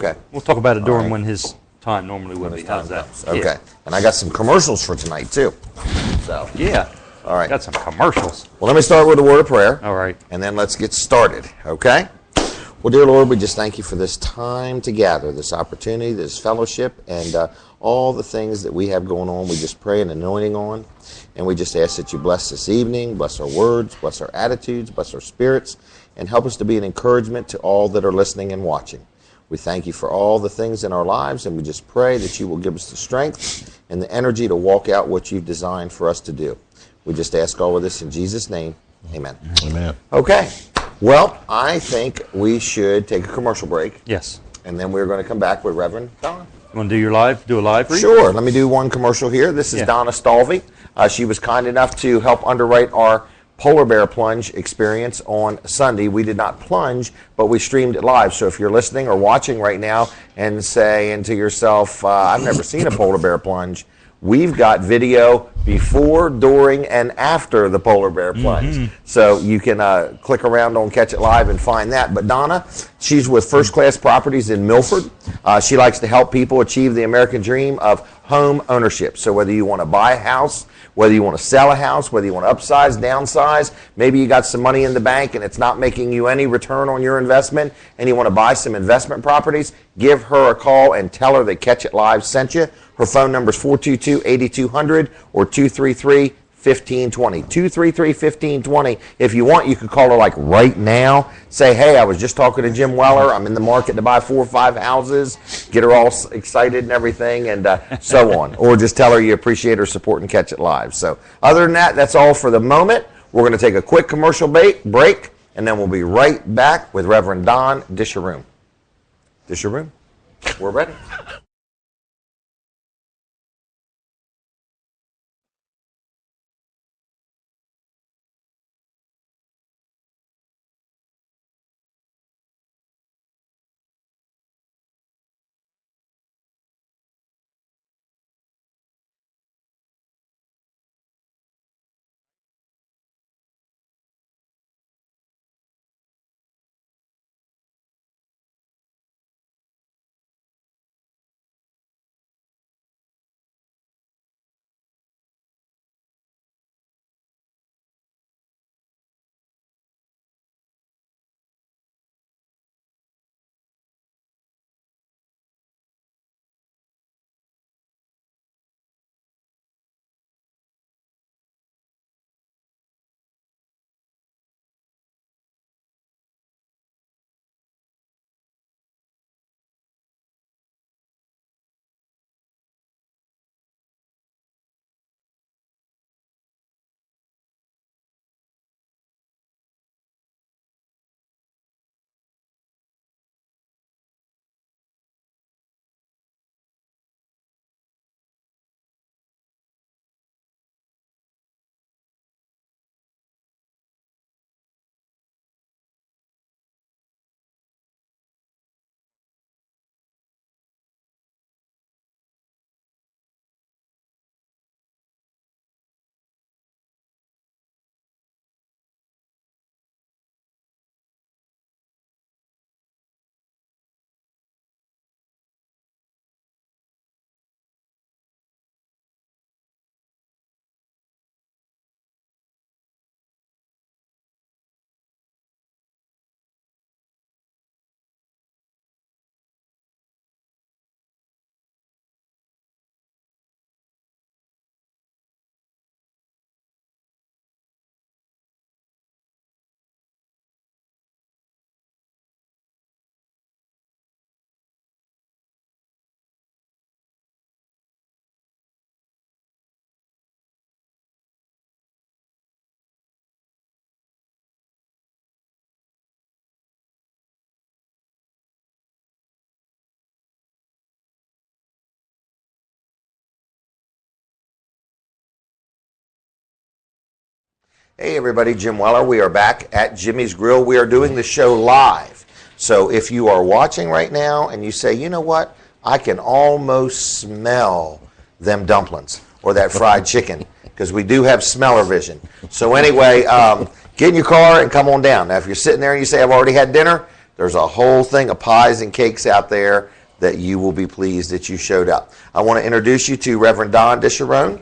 Okay. We'll talk about it during when his time normally would be. How's that? Okay. Yeah. And I got some commercials for tonight, too. So. Yeah. All right. Got some commercials. Well, let me start with a word of prayer. All right. And then let's get started, okay? Well, dear Lord, we just thank you for this time to gather, this opportunity, this fellowship, and all the things that we have going on. We just pray an anointing on, and we just ask that you bless this evening, bless our words, bless our attitudes, bless our spirits, and help us to be an encouragement to all that are listening and watching. We thank you for all the things in our lives, and we just pray that you will give us the strength and the energy to walk out what you've designed for us to do. We just ask all of this in Jesus' name. Amen. Amen. Okay. Well, I think we should take a commercial break. Yes. And then we're going to come back with Reverend Donna. You want to do a live read? Sure. Let me do one commercial here. This is Donna Stalvey. She was kind enough to help underwrite our polar bear plunge experience on Sunday. We did not plunge, but we streamed it live. So if you're listening or watching right now and saying to yourself, I've never seen a polar bear plunge, we've got video before, during, and after the polar bear plunge. Mm-hmm. So you can click around on Catch It Live and find that. But Donna, she's with First Class Properties in Milford. She likes to help people achieve the American dream of home ownership. So whether you want to buy a house, whether you want to sell a house, whether you want to upsize, downsize, maybe you got some money in the bank and it's not making you any return on your investment and you want to buy some investment properties, give her a call and tell her that Catch It Live sent you. Her phone number is 422-8200 or 233-1520. 233-1520. If you want, you can call her like right now. Say, hey, I was just talking to Jim Weller. I'm in the market to buy 4 or 5 houses. Get her all excited and everything and so on. Or just tell her you appreciate her support and Catch It Live. So other than that, that's all for the moment. We're going to take a quick commercial break, and then we'll be right back with Reverend Don Disharoon. Disharoon, we're ready. Hey everybody, Jim Weller. We are back at Jimmy's Grill. We are doing the show live. So if you are watching right now and you say, you know what, I can almost smell them dumplings or that fried chicken, because we do have smeller vision. So anyway, get in your car and come on down. Now if you're sitting there and you say, I've already had dinner, There's a whole thing of pies and cakes out there that you will be pleased that you showed up. I want to introduce you to Reverend Don Disharone,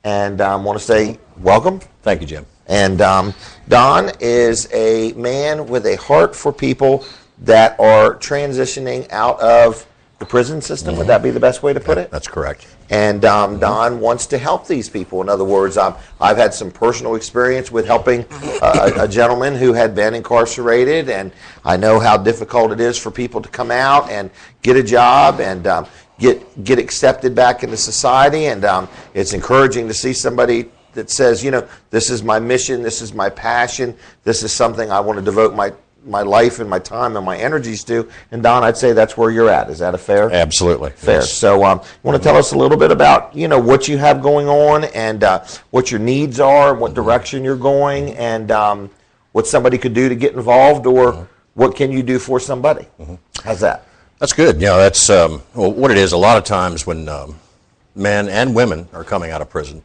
and I want to say welcome. Thank you, Jim. And Don is a man with a heart for people that are transitioning out of the prison system. Would that be the best way to put it? That's correct. And Don wants to help these people. In other words, I've had some personal experience with helping a gentleman who had been incarcerated, and I know how difficult it is for people to come out and get a job and get accepted back into society. And it's encouraging to see somebody that says, you know, this is my mission, this is my passion, this is something I want to devote my life and my time and my energies to. And Don, I'd say that's where you're at. Is that a fair? Absolutely. Fair. Yes. So you want to tell us a little bit about, you know, what you have going on and what your needs are, what direction you're going, and what somebody could do to get involved, or what can you do for somebody? How's that? That's good. You know, that's well, what it is. A lot of times when men and women are coming out of prison,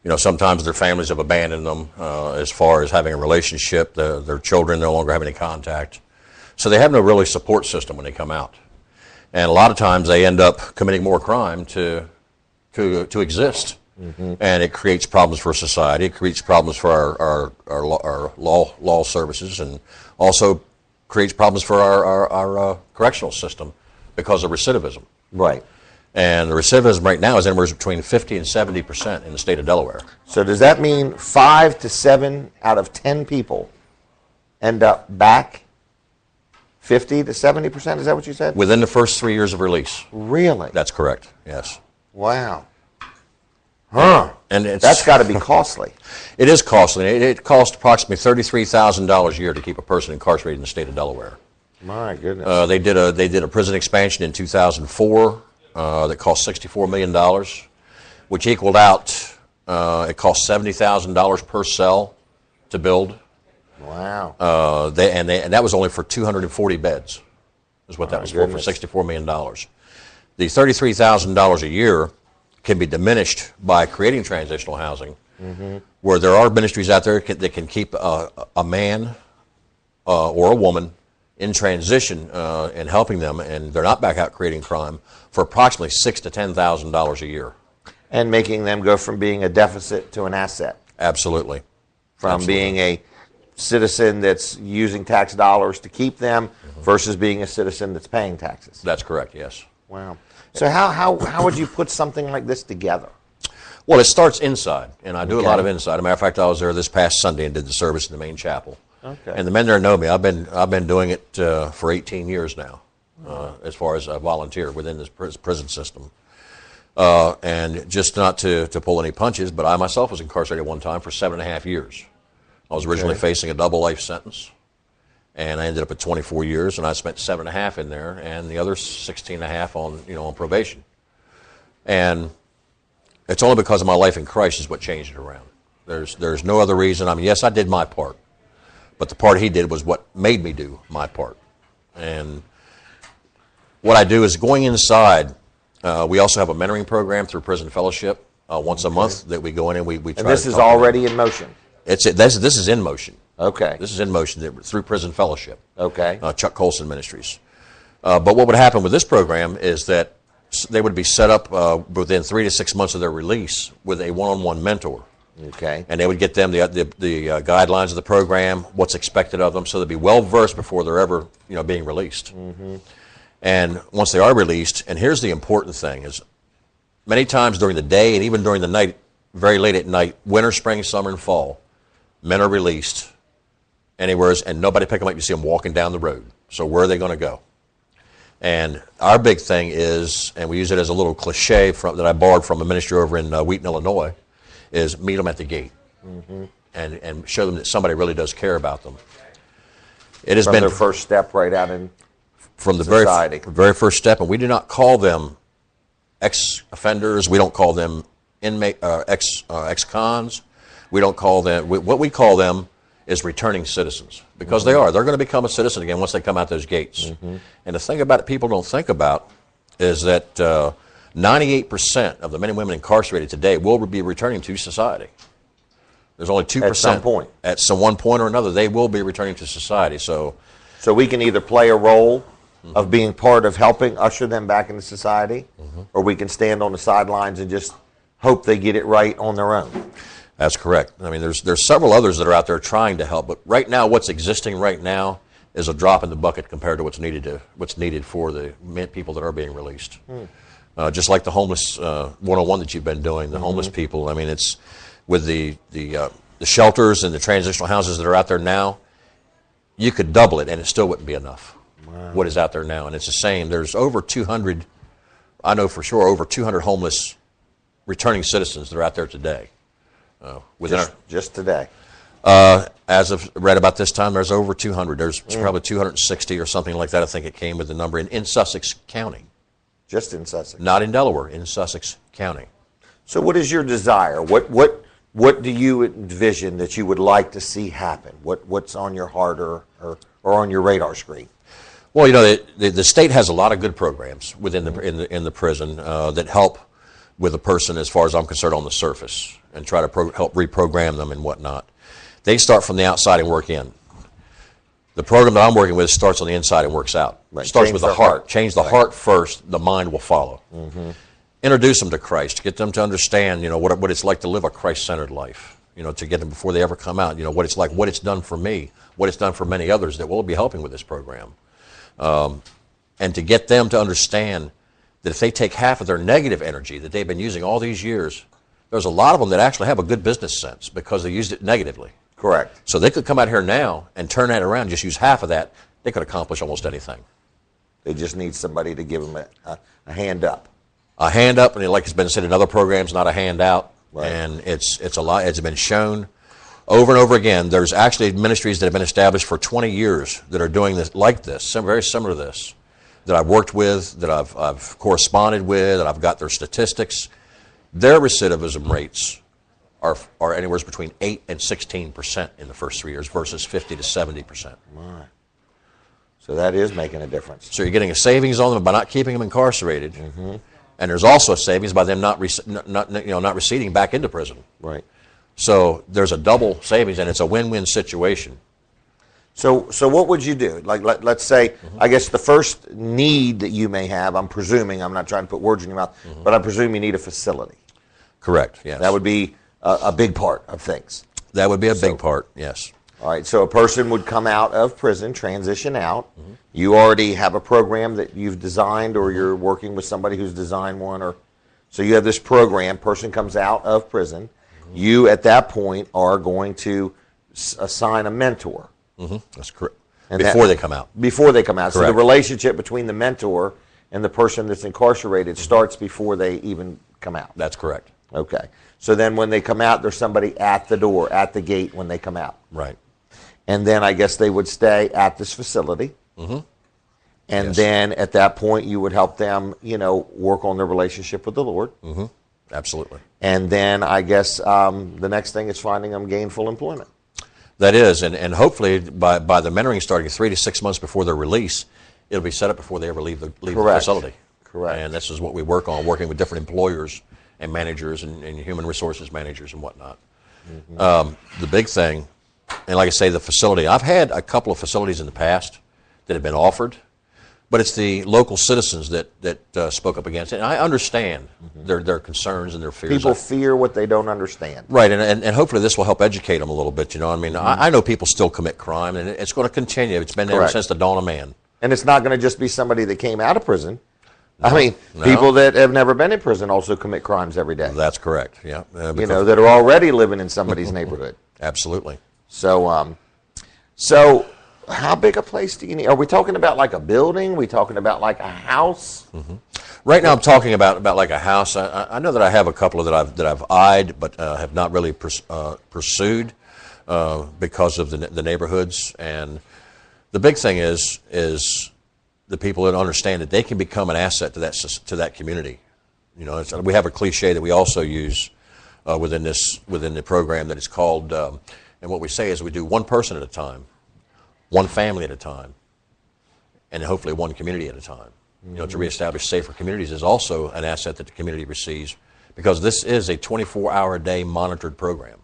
you know, sometimes their families have abandoned them as far as having a relationship. Their children no longer have any contact. So they have no really support system when they come out. And a lot of times they end up committing more crime to exist. And it creates problems for society. It creates problems for our law services, and also creates problems for our correctional system because of recidivism. Right. And the recidivism right now is anywhere between 50 and 70% in the state of Delaware. So does that mean 5 to 7 out of 10 people end up back 50 to 70%? Is that what you said? Within the first 3 years of release. Really? That's correct, yes. Wow. Huh. And that's got to be costly. It is costly. It costs approximately $33,000 a year to keep a person incarcerated in the state of Delaware. My goodness. They did a prison expansion in 2004. That cost $64 million, which equaled out, it cost $70,000 per cell to build. Wow. And that was only for 240 beds, is what that was for $64 million. The $33,000 a year can be diminished by creating transitional housing, where there are ministries out there that can keep a man or a woman in transition and helping them, and they're not back out creating crime, for approximately $6,000 to $10,000 a year. And making them go from being a deficit to an asset. Absolutely. From being a citizen that's using tax dollars to keep them versus being a citizen that's paying taxes. That's correct, yes. Wow. So how would you put something like this together? Well, it starts inside, and I do a lot of inside. As a matter of fact, I was there this past Sunday and did the service in the main chapel. Okay. And the men there know me. I've been doing it for 18 years now, as far as a volunteer within this prison system. And just not to pull any punches, but I myself was incarcerated one time for 7.5 years. I was originally facing a double life sentence, and I ended up at 24 years, and I spent 7.5 in there, and the other 16.5 on probation. And it's only because of my life in Christ is what changed it around. There's no other reason. I mean, yes, I did my part. But the part he did was what made me do my part. And what I do is going inside. We also have a mentoring program through Prison Fellowship once a month that we go in and we try to. And this is already in motion? This is in motion. Okay. This is in motion through Prison Fellowship. Okay. Chuck Colson Ministries. But what would happen with this program is that they would be set up within 3 to 6 months of their release with a one-on-one mentor. Okay. And they would get them the guidelines of the program, what's expected of them, so they'd be well versed before they're ever being released. And once they are released, and here's the important thing: is many times during the day and even during the night, very late at night, winter, spring, summer, and fall, men are released anywhere, and nobody pick them up. You see them walking down the road. So where are they going to go? And our big thing is, and we use it as a little cliche that I borrowed from a ministry over in Wheaton, Illinois, is meet them at the gate and show them that somebody really does care about them. It has been their first step right out in from the society. very first step, and we do not call them ex-offenders. We don't call them inmate ex-cons. We don't call them. What we call them is returning citizens, because they are. They're going to become a citizen again once they come out those gates. And the thing about it people don't think about is that 98% of the men and women incarcerated today will be returning to society. There's only 2%. At some point. At some one point or another, they will be returning to society. So So we can either play a role of being part of helping usher them back into society, or we can stand on the sidelines and just hope they get it right on their own. That's correct. I mean, there's several others that are out there trying to help, but right now, what's existing right now is a drop in the bucket compared to what's needed for the people that are being released. Just like the homeless 101 that you've been doing, the homeless people. I mean, it's with the shelters and the transitional houses that are out there now. You could double it, and it still wouldn't be enough. Wow. What is out there now, and it's the same. There's over 200. I know for sure over 200 homeless returning citizens that are out there today. Just today. As of read about this time, there's over 200. There's probably 260 or something like that. I think it came with the number in Sussex County. Just in Sussex. Not in Delaware, in Sussex County. So what is your desire? What do you envision that you would like to see happen? What's on your heart or on your radar screen? Well, you know, the state has a lot of good programs within in the prison that help with a person, as far as I'm concerned, on the surface, and try to help reprogram them and whatnot. They start from the outside and work in. The program that I'm working with starts on the inside and works out. Right. Starts with the heart. Change the heart first, the mind will follow. Introduce them to Christ, get them to understand, you know, what it's like to live a Christ-centered life, you know, to get them before they ever come out, you know, what it's like, what it's done for me, what it's done for many others that will be helping with this program. And to get them to understand that if they take half of their negative energy that they've been using all these years, there's a lot of them that actually have a good business sense because they used it negatively. Correct. So they could come out here now and turn that around, just use half of that, they could accomplish almost anything. They just need somebody to give them a hand up. A hand up, and like it's been said in other programs, not a hand out. Right. And it's a lot. It's been shown over and over again. There's actually ministries that have been established for 20 years that are doing this like this, very similar to this, that I've worked with, that I've corresponded with, that I've got their statistics. Their recidivism rates are anywhere between 8 and 16% in the first 3 years versus 50 to 70%. My. So that is making a difference. So you're getting a savings on them by not keeping them incarcerated, and there's also a savings by them not receding back into prison. Right. So there's a double savings, and it's a win-win situation. So what would you do? Like let's say, I guess the first need that you may have, I'm presuming, I'm not trying to put words in your mouth, but I presume you need a facility. Correct. Yes. That would be a big part of things. That would be a big part. Yes. All right, so a person would come out of prison, transition out. You already have a program that you've designed, or you're working with somebody who's designed one, or so you have this program. Person comes out of prison. You, at that point, are going to assign a mentor. That's correct. And before they come out. Before they come out. Correct. So the relationship between the mentor and the person that's incarcerated starts before they even come out. That's correct. Okay. So then when they come out, there's somebody at the door, at the gate when they come out. Right. And then I guess they would stay at this facility. And then at that point, you would help them, work on their relationship with the Lord. Absolutely. And then I guess the next thing is finding them gainful employment. That is, and hopefully by the mentoring starting 3 to 6 months before their release, it'll be set up before they ever leave the facility. Correct. And this is what we work on, working with different employers and managers and human resources managers and whatnot. The big thing, and like I say, the facility, I've had a couple of facilities in the past that have been offered, but it's the local citizens that spoke up against it. And I understand their concerns and their fears. People fear what they don't understand. Right, and hopefully this will help educate them a little bit. I mean, I know people still commit crime, and it's going to continue. It's been there since the dawn of man. And it's not going to just be somebody that came out of prison. People that have never been in prison also commit crimes every day. That's correct, yeah. That are already living in somebody's neighborhood. Absolutely. So how big a place do you need? Are we talking about like a building? Are we talking about like a house? Right now I'm talking about like a house. I know that I have a couple that I've eyed, but have not really pursued because of the neighborhoods. And the big thing is the people that understand that they can become an asset to that community. We have a cliche that we also use within the program that is called, and what we say is we do one person at a time, one family at a time, and hopefully one community at a time. To reestablish safer communities is also an asset that the community receives, because this is a 24-hour-a-day monitored program.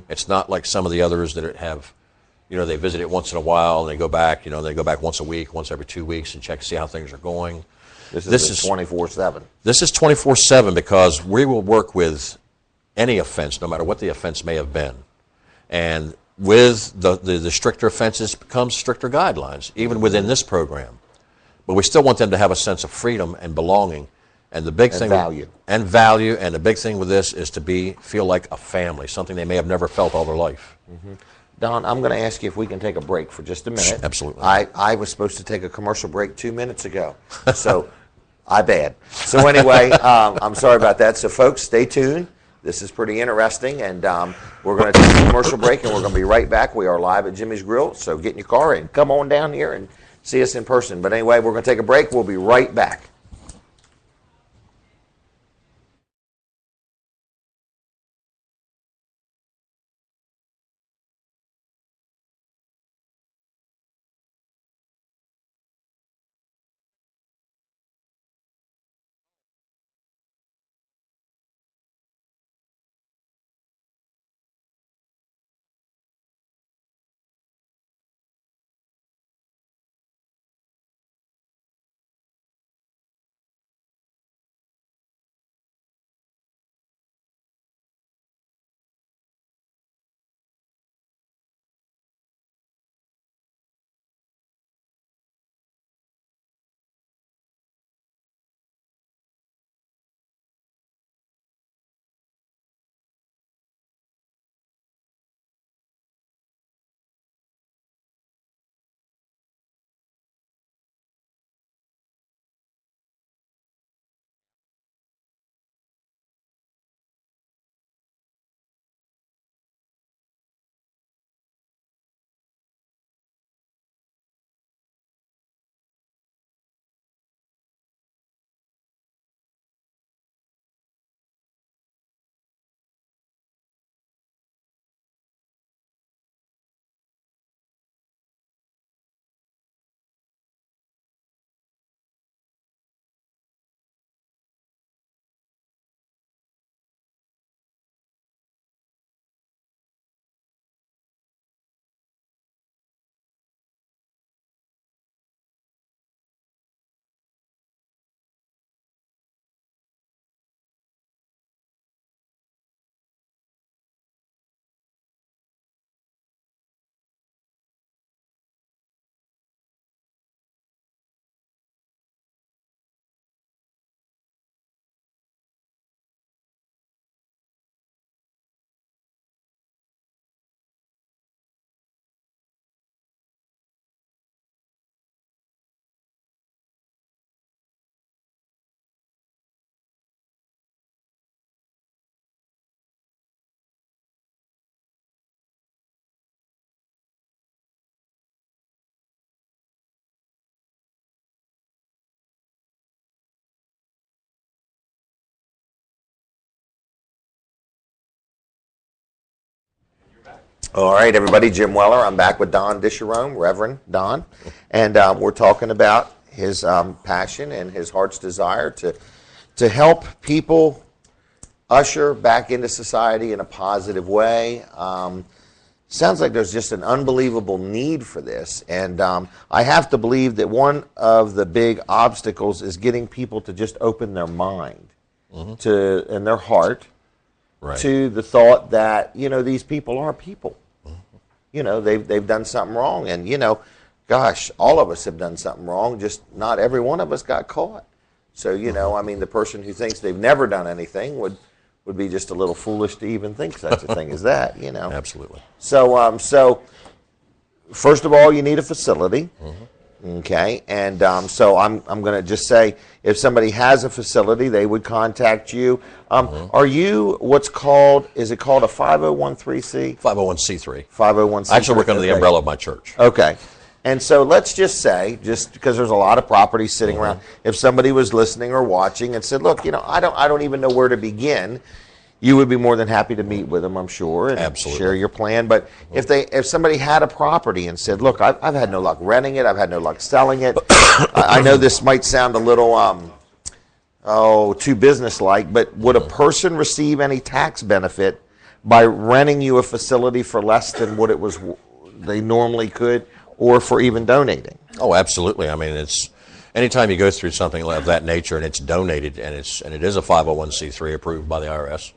It's not like some of the others that have They visit it once in a while, and they go back. They go back once a week, once every 2 weeks, and check to see how things are going. This is 24/7. This is 24/7 because we will work with any offense, no matter what the offense may have been. And with the stricter offenses becomes stricter guidelines, even within this program. But we still want them to have a sense of freedom and belonging. And the big thing value. And value. And the big thing with this is to feel like a family, something they may have never felt all their life. Mm-hmm. Don, I'm going to ask you if we can take a break for just a minute. Absolutely. I was supposed to take a commercial break 2 minutes ago, so I bad. So anyway, I'm sorry about that. So folks, stay tuned. This is pretty interesting, and we're going to take a commercial break, and we're going to be right back. We are live at Jimmy's Grill, so get in your car and come on down here and see us in person. But anyway, we're going to take a break. We'll be right back. All right, everybody, Jim Weller. I'm back with Don Disharome, Reverend Don, and we're talking about his passion and his heart's desire to help people usher back into society in a positive way. Sounds like there's just an unbelievable need for this, and I have to believe that one of the big obstacles is getting people to just open their mind and their heart to the thought that, these people are people. They've done something wrong, and, gosh, all of us have done something wrong, just not every one of us got caught. So, the person who thinks they've never done anything would be just a little foolish to even think such a thing as that, Absolutely. So first of all, you need a facility. Okay, and so I'm going to just say, if somebody has a facility, they would contact you. Are you what's called? Is it called a 501c? 501c3. 501c3. I actually work under the umbrella of my church. Okay, and so let's just say, just because there's a lot of property sitting around, if somebody was listening or watching and said, "Look, I don't even know where to begin," you would be more than happy to meet with them, I'm sure, and share your plan. But if somebody had a property and said, "Look, I've had no luck renting it, I've had no luck selling it," I know this might sound a little too businesslike, but would a person receive any tax benefit by renting you a facility for less than what it was they normally could, or for even donating. Oh, absolutely. I mean, it's anytime you go through something of that nature and it's donated and it is a 501c3 approved by the IRS,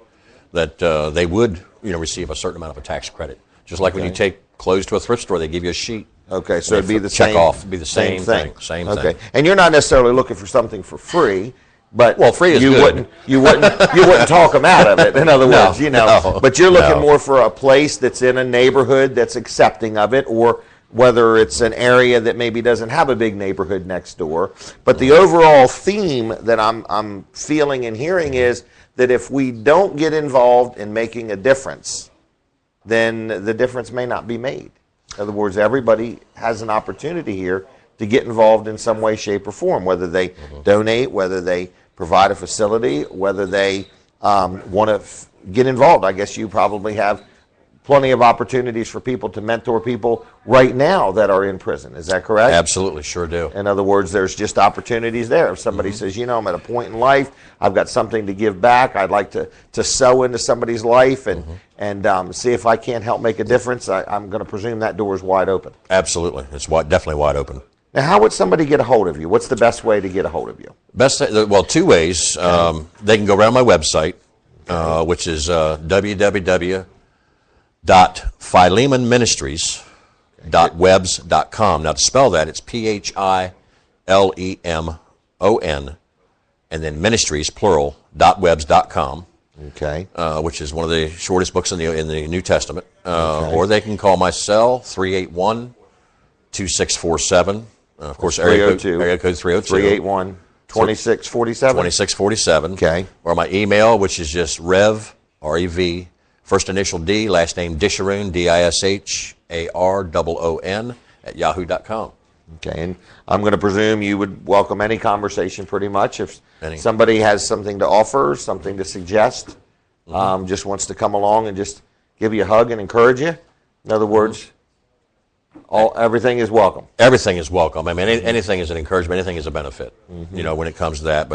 that they would receive a certain amount of a tax credit. Just like when you take clothes to a thrift store, they give you a sheet. Okay, so it'd be the check same. off. It'd be the same thing. Same thing. Okay, and you're not necessarily looking for something for free, but free is you good. You wouldn't talk them out of it. In other words, no, but you're looking more for a place that's in a neighborhood that's accepting of it, or whether it's an area that maybe doesn't have a big neighborhood next door. But the overall theme that I'm feeling and hearing is that if we don't get involved in making a difference, then the difference may not be made. In other words, everybody has an opportunity here to get involved in some way, shape, or form, whether they donate, whether they provide a facility, whether they want to get involved. I guess you probably have plenty of opportunities for people to mentor people right now that are in prison. Is that correct? Absolutely, sure do. In other words, there's just opportunities there. If somebody says, I'm at a point in life, I've got something to give back, I'd like to sow into somebody's life and see if I can't help make a difference, I'm going to presume that door is wide open. Absolutely. It's definitely wide open. Now, how would somebody get a hold of you? What's the best way to get a hold of you? Two ways. They can go around my website, which is www.philemonministries.webs.com. Now, to spell that, it's Philemon, and then ministries, plural, .webs.com. Okay. Which is one of the shortest books in the New Testament. Or they can call my cell, 381-2647. Of course, area code 302. 381 2647. 2647. Okay. Or my email, which is just Rev, R-E-V, first initial D, last name Disharoon, DISHAROON, @yahoo.com. Okay, and I'm going to presume you would welcome any conversation pretty much. If somebody has something to offer, something to suggest, just wants to come along and just give you a hug and encourage you. In other words, everything is welcome. Everything is welcome. I mean, anything is an encouragement. Anything is a benefit, when it comes to that.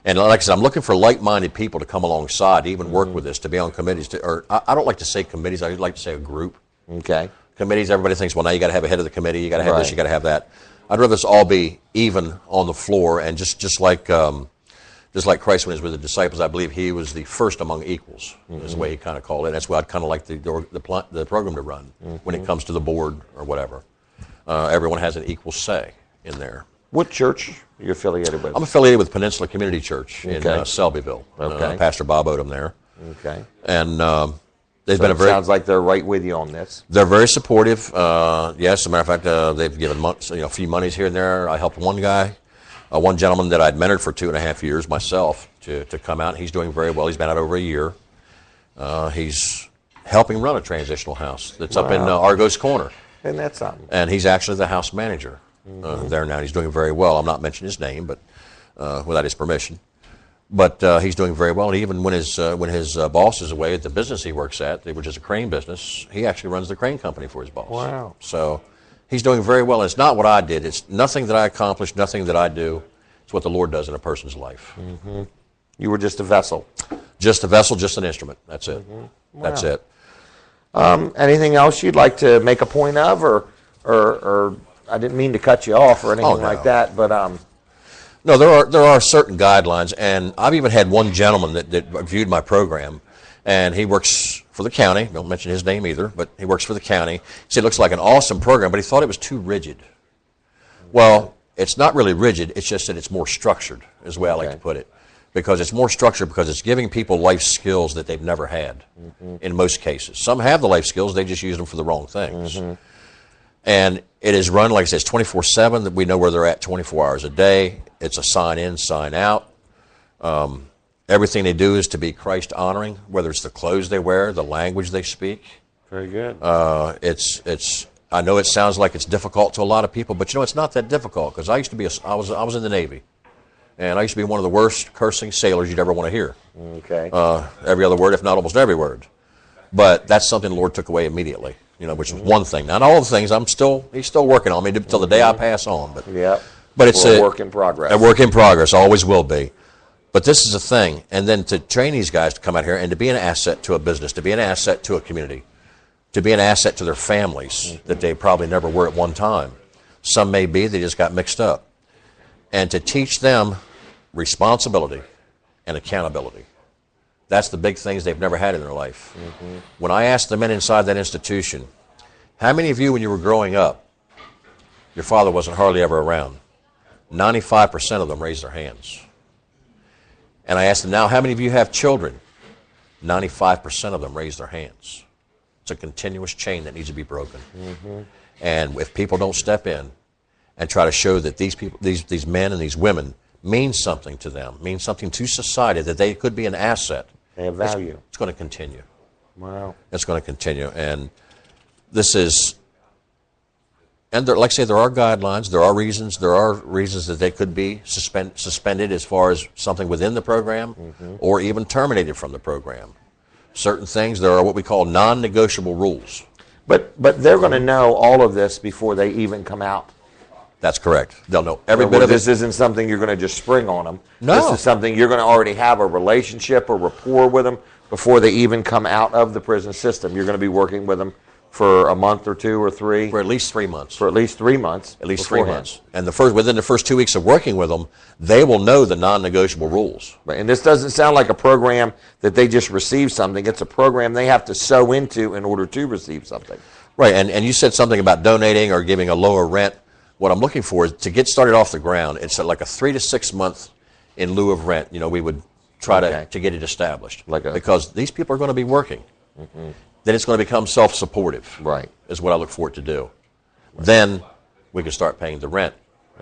And like I said, I'm looking for like-minded people to come alongside, to even work with this, to be on committees. I don't like to say committees. I like to say a group. Okay. Committees, everybody thinks, well, now you got to have a head of the committee. You got to have this. You got to have that. I'd rather us all be even on the floor, and just like Christ when he was with the disciples, I believe he was the first among equals. Is the way he kind of called it. That's why I'd kind of like the program to run when it comes to the board or whatever. Everyone has an equal say in there. What church are you affiliated with? I'm affiliated with Peninsula Community Church in Selbyville. Okay. Pastor Bob Odom there. Okay. And they've been sounds like they're right with you on this. They're very supportive. Yes, as a matter of fact, they've given a few monies here and there. I helped one gentleman that I'd mentored for 2.5 years myself to come out. He's doing very well. He's been out over a year. He's helping run a transitional house that's up in Argos Corner. Isn't that something? And he's actually the house manager there now. He's doing very well. I'm not mentioning his name, but without his permission. But he's doing very well. And even when his boss is away at the business he works at, which is a crane business, he actually runs the crane company for his boss. Wow. So he's doing very well. And it's not what I did. It's nothing that I accomplished, nothing that I do. It's what the Lord does in a person's life. Mm-hmm. You were just a vessel. Just a vessel, just an instrument. That's it. Wow. That's it. Anything else you'd like to make a point of, or I didn't mean to cut you off or anything like that, but no, there are certain guidelines, and I've even had one gentleman that viewed my program, and he works for the county. Don't mention his name either, but he works for the county. He said it looks like an awesome program, but he thought it was too rigid. Well, it's not really rigid. It's just that it's more structured, is the way I like to put it. Because it's more structured because it's giving people life skills that they've never had in most cases. Some have the life skills, they just use them for the wrong things. And it is run, like I said, it's 24/7, that we know where they're at 24 hours a day. It's a sign in, sign out. Everything they do is to be Christ honoring, whether it's the clothes they wear, the language they speak. Very good. I know it sounds like it's difficult to a lot of people, but it's not that difficult, because I used to be I was in the Navy. And I used to be one of the worst cursing sailors you'd ever want to hear. Okay. Every other word, if not almost every word. But that's something the Lord took away immediately, which was one thing. Not all the things, He's still working on me until the day I pass on. But it's a work in progress. A work in progress, always will be. But this is a thing. And then to train these guys to come out here and to be an asset to a business, to be an asset to a community. to be an asset to their families that they probably never were at one time. Some may be, they just got mixed up. And to teach them responsibility and accountability. That's the big things they've never had in their life. When I asked the men inside that institution, how many of you when you were growing up, your father wasn't hardly ever around? 95% of them raised their hands. And I asked them, now how many of you have children? 95% of them raised their hands. It's a continuous chain that needs to be broken. And if people don't step in and try to show that these people, these men and these women mean something to them, mean something to society, that they could be an asset, they have value. It's going to continue. Wow. It's going to continue. And this is, and there, like I say, there are guidelines, there are reasons that they could be suspended as far as something within the program or even terminated from the program. Certain things, there are what we call non-negotiable rules. But they're going to know all of this before they even come out. That's correct. They'll know every bit of it. This isn't something you're going to just spring on them. No. This is something you're going to already have a relationship or rapport with them before they even come out of the prison system. You're going to be working with them for a month or 2 or 3. For at least 3 months. For at least 3 months. At least 3 months. And within the first 2 weeks of working with them, they will know the non-negotiable rules. Right. And this doesn't sound like a program that they just receive something. It's a program they have to sow into in order to receive something. Right. And you said something about donating or giving a lower rent. What I'm looking for is to get started off the ground. It's like a 3 to 6 month in lieu of rent. You know, we would try to get it established. Because these people are going to be working. Then it's going to become self-supportive. Right. Is what I look for it to do. Right. Then we can start paying the rent.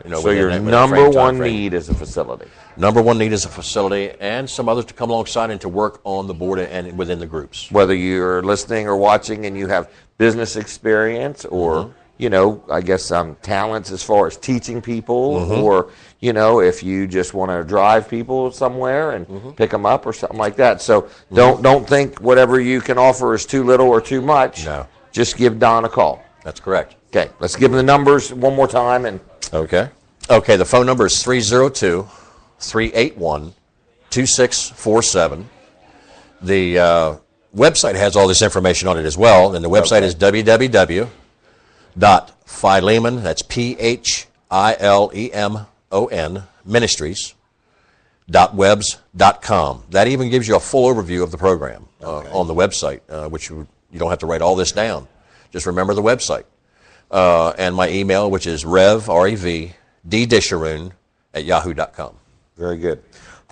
You know, so your number one need is a facility. Number one need is a facility and some others to come alongside and to work on the board and within the groups. Whether you're listening or watching and you have business experience or, you know, I guess talents as far as teaching people or, you know, if you just want to drive people somewhere and pick them up or something like that. So don't think whatever you can offer is too little or too much. No. Just give Don a call. That's correct. Okay, let's give them the numbers one more time. Okay, the phone number is 302-381-2647. The website has all this information on it as well, and the website is www.philemon, that's PHILEMON, ministries.webs.com. That even gives you a full overview of the program on the website, which you don't have to write all this down. Just remember the website. And my email, which is rev.ddisharoon@yahoo.com. Very good.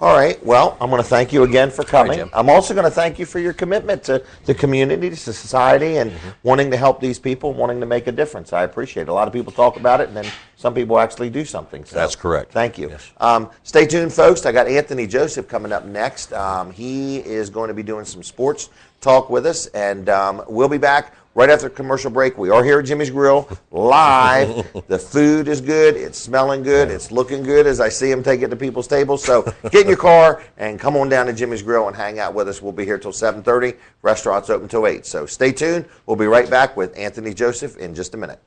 All right. Well, I'm going to thank you again for coming. Right, I'm also going to thank you for your commitment to the community, to society, and wanting to help these people, wanting to make a difference. I appreciate it. A lot of people talk about it, and then some people actually do something. So that's correct. Thank you. Yes. Stay tuned, folks. I got Anthony Joseph coming up next. He is going to be doing some sports talk with us, and we'll be back right after the commercial break. We are here at Jimmy's Grill live. The food is good. It's smelling good. It's looking good as I see him take it to people's tables. So get in your car and come on down to Jimmy's Grill and hang out with us. We'll be here till 7:30. Restaurant's open till 8. So stay tuned. We'll be right back with Anthony Joseph in just a minute.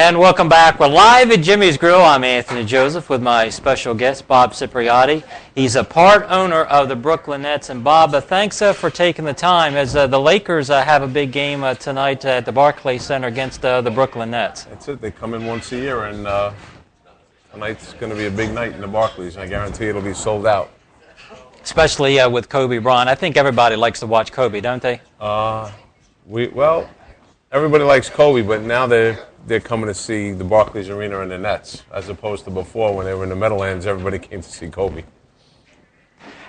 And welcome back. We're live at Jimmy's Grill. I'm Anthony Joseph with my special guest, Bob Cipriotti. He's a part owner of the Brooklyn Nets. And Bob, thanks for taking the time as the Lakers have a big game tonight at the Barclays Center against the Brooklyn Nets. That's it. They come in once a year, and tonight's going to be a big night in the Barclays. I guarantee it'll be sold out. Especially with Kobe Bryant. I think everybody likes to watch Kobe, don't they? Well, everybody likes Kobe, but now they're coming to see the Barclays Arena and the Nets, as opposed to before when they were in the Meadowlands, everybody came to see Kobe.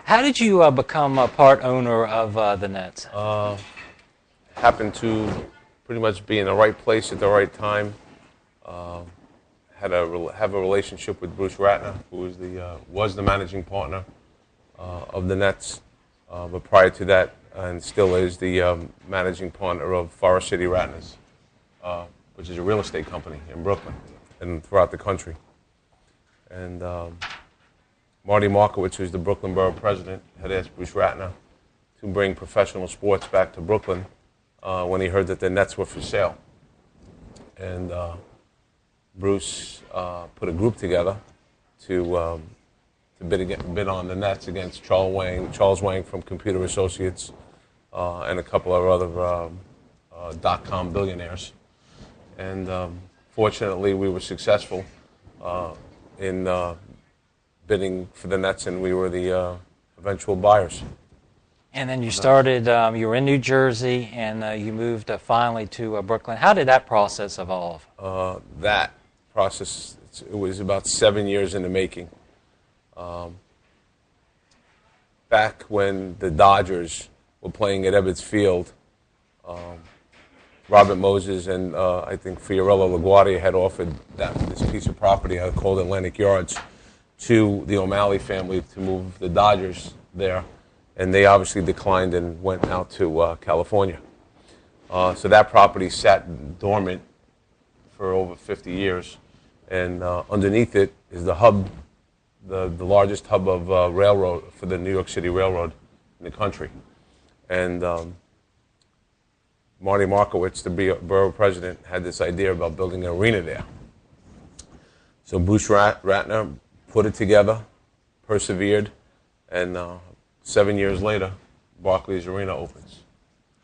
How did you become a part owner of the Nets? Happened to pretty much be in the right place at the right time. Have a relationship with Bruce Ratner, who was the managing partner of the Nets, but prior to that, and still is the managing partner of Forest City Ratners, which is a real estate company in Brooklyn and throughout the country. And Marty Markowitz, who's the Brooklyn Borough president, had asked Bruce Ratner to bring professional sports back to Brooklyn when he heard that the Nets were for sale. And Bruce put a group together to bid on the Nets against Charles Wang from Computer Associates, and a couple of other dot-com billionaires. And fortunately, we were successful in bidding for the Nets, and we were the eventual buyers. And then you started, you were in New Jersey, and you moved finally to Brooklyn. How did that process evolve? That process, it was about 7 years in the making. Back when the Dodgers were playing at Ebbets Field, Robert Moses and I think Fiorello LaGuardia had offered this piece of property called Atlantic Yards to the O'Malley family to move the Dodgers there, and they obviously declined and went out to California. So that property sat dormant for over 50 years, and underneath it is the hub, the largest hub of railroad for the New York City Railroad in the country. And Marty Markowitz, the borough president, had this idea about building an arena there. So Bruce Ratner put it together, persevered, and 7 years later, Barclays Arena opens.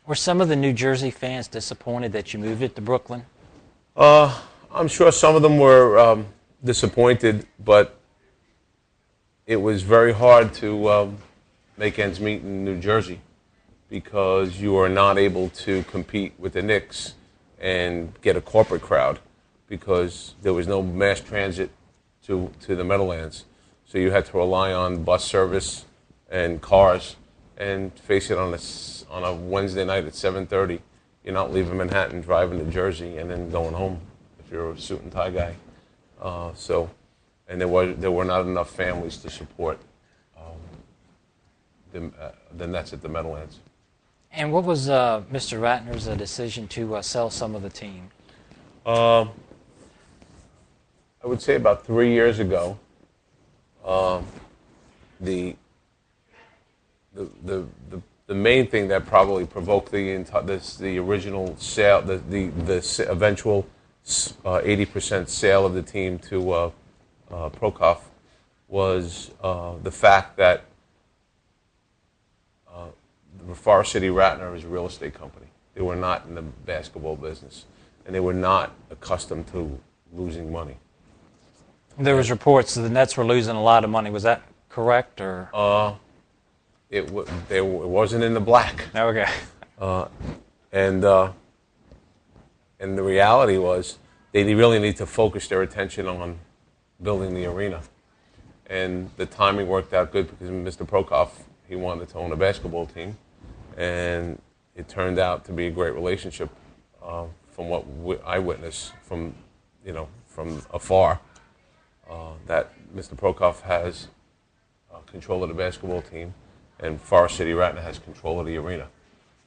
Were some of the New Jersey fans disappointed that you moved it to Brooklyn? I'm sure some of them were disappointed, but it was very hard to make ends meet in New Jersey because you are not able to compete with the Knicks and get a corporate crowd because there was no mass transit to the Meadowlands. So you had to rely on bus service and cars. And face it, on a Wednesday night at 7:30, you're not leaving Manhattan, driving to Jersey, and then going home if you're a suit and tie guy. And there were not enough families to support the Nets at the Meadowlands. And what was Mr. Ratner's decision to sell some of the team? I would say about 3 years ago, the main thing that probably provoked the original sale, the eventual 80% sale of the team to Prokof was the fact that the Forest City Ratner is a real estate company. They were not in the basketball business, and they were not accustomed to losing money. There was reports that the Nets were losing a lot of money. Was that correct, or? It wasn't in the black. Okay. And the reality was they really need to focus their attention on building the arena. And the timing worked out good because Mr. Prokof, he wanted to own a basketball team. And it turned out to be a great relationship from what I witnessed from afar, that Mr. Prokof has control of the basketball team, and Forest City Ratner has control of the arena,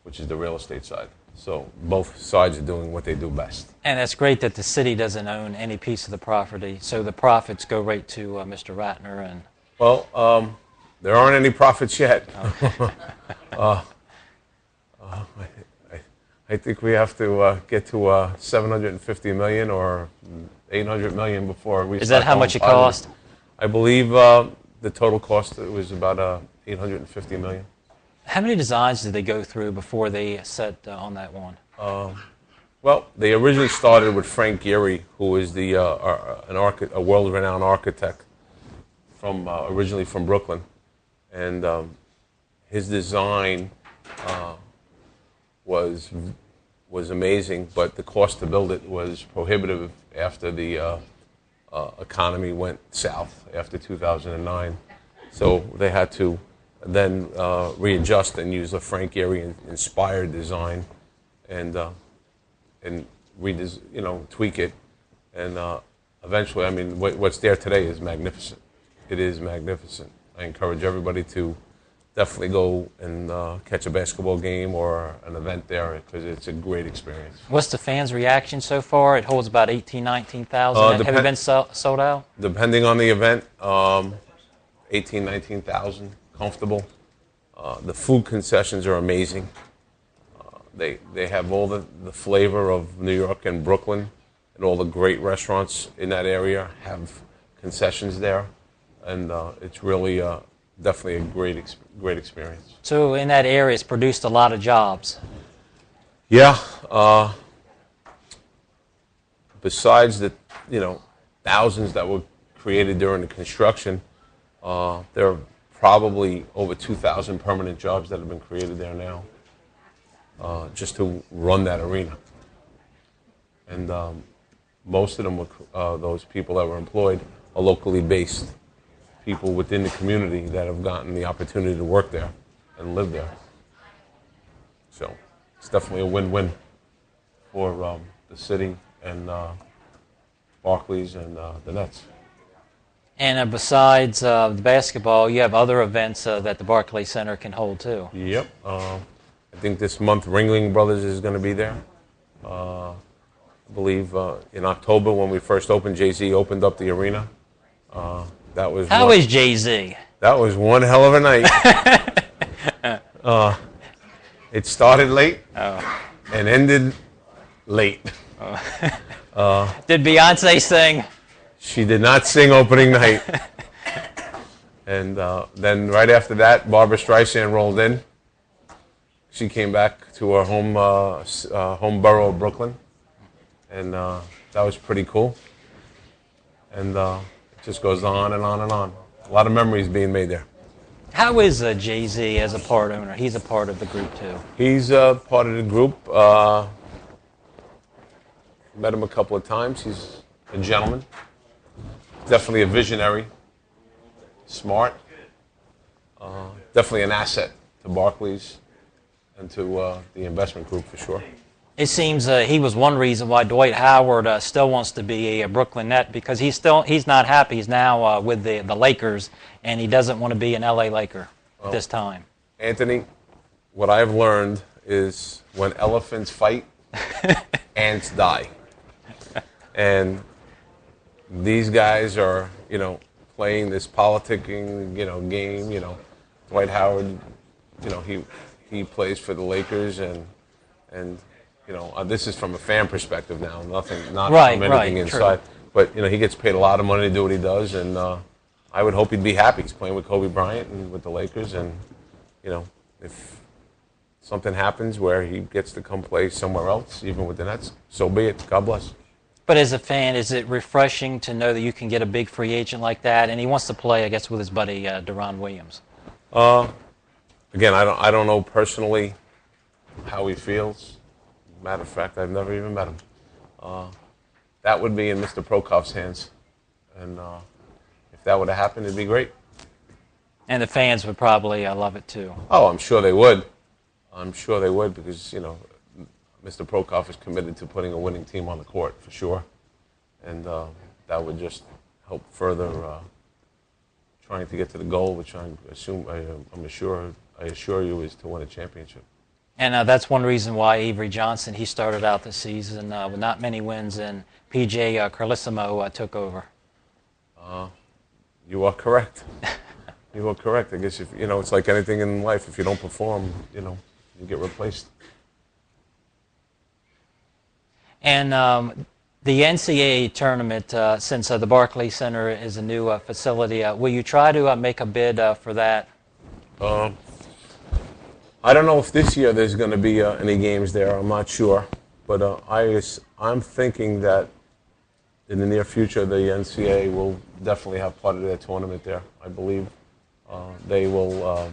which is the real estate side. So both sides are doing what they do best. And it's great that the city doesn't own any piece of the property, so the profits go right to Mr. Ratner. And well, there aren't any profits yet. I I think we have to get to 750 million or 800 million before we. Is that how much it cost? I believe the total cost was about 850 million. How many designs did they go through before they set on that one? Well, they originally started with Frank Gehry, who is a world-renowned architect from originally from Brooklyn, and his design was amazing, but the cost to build it was prohibitive after the economy went south after 2009. So they had to then readjust and use a Frank Gehry inspired design and tweak it. And eventually, I mean, what's there today is magnificent. It is magnificent. I encourage everybody to definitely go and catch a basketball game or an event there because it's a great experience. What's the fans' reaction so far? It holds about 18,000, 19,000. Have you been sold out? Depending on the event, 18,000, 19,000, comfortable. The food concessions are amazing. They have all the flavor of New York and Brooklyn, and all the great restaurants in that area have concessions there, and it's really definitely a great experience. So in that area, it's produced a lot of jobs. Yeah. Besides the thousands that were created during the construction, there are probably over 2,000 permanent jobs that have been created there now, just to run that arena. And most of them were those people that were employed are locally based. People within the community that have gotten the opportunity to work there and live there. So it's definitely a win-win for the city and Barclays and the Nets. And besides the basketball, you have other events that the Barclays Center can hold too. Yep. I think this month Ringling Brothers is going to be there. I believe in October when we first opened, Jay-Z opened up the arena. How is Jay-Z? That was one hell of a night. It started late and ended late. Did Beyonce sing? She did not sing opening night. And then right after that, Barbra Streisand rolled in. She came back to her home borough of Brooklyn. And that was pretty cool. And just goes on and on and on. A lot of memories being made there. How is Jay-Z as a part owner? He's a part of the group too. He's part of the group. Met him a couple of times. He's a gentleman. Definitely a visionary. Smart. Definitely an asset to Barclays and to the investment group for sure. It seems he was one reason why Dwight Howard still wants to be a Brooklyn Net, because he's not happy. He's now with the Lakers, and he doesn't want to be an LA Laker at this time. Anthony, what I've learned is when elephants fight, ants die. And these guys are, playing this politicking, game. Dwight Howard, he plays for the Lakers, and this is from a fan perspective now, not from anything inside. True. But he gets paid a lot of money to do what he does, and I would hope he'd be happy. He's playing with Kobe Bryant and with the Lakers, and if something happens where he gets to come play somewhere else, even with the Nets, so be it. God bless. But as a fan, is it refreshing to know that you can get a big free agent like that? And he wants to play, I guess, with his buddy Deron Williams. Again, I don't know personally how he feels. Matter of fact, I've never even met him. That would be in Mr. Prokop's hands. And if that would have happened, it'd be great. And the fans would probably love it too. Oh, I'm sure they would. I'm sure they would because, Mr. Prokop is committed to putting a winning team on the court for sure. And that would just help further trying to get to the goal, which I assure you is to win a championship. And that's one reason why Avery Johnson, he started out the season with not many wins, and P.J. Carlissimo took over. You are correct. You are correct. I guess it's like anything in life. If you don't perform, you get replaced. And the NCAA tournament, since the Barclays Center is a new facility, will you try to make a bid for that? I don't know if this year there's going to be any games there. I'm not sure. But I'm thinking that in the near future, the NCAA will definitely have part of their tournament there. I believe they will.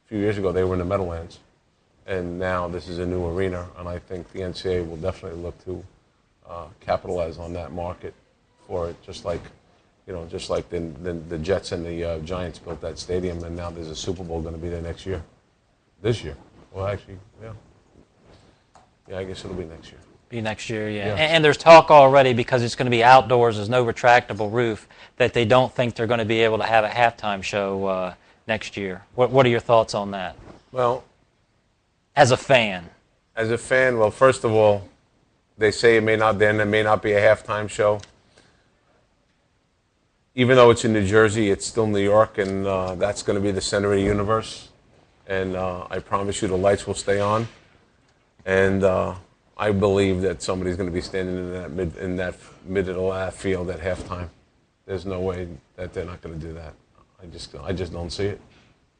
A few years ago, they were in the Meadowlands, and now this is a new arena, and I think the NCAA will definitely look to capitalize on that market for it, just like the Jets and the Giants built that stadium, and now there's a Super Bowl going to be there next year. This year. Well, actually, yeah. Yeah, I guess it'll be next year. Be next year, yeah. Yeah. And there's talk already, because it's going to be outdoors, there's no retractable roof, that they don't think they're going to be able to have a halftime show next year. What are your thoughts on that? Well, As a fan. well, first of all, they say there may not be a halftime show. Even though it's in New Jersey, it's still New York, and that's going to be the center of the universe. And I promise you the lights will stay on. And I believe that somebody's going to be standing in that mid of the left field at halftime. There's no way that they're not going to do that. I just don't see it.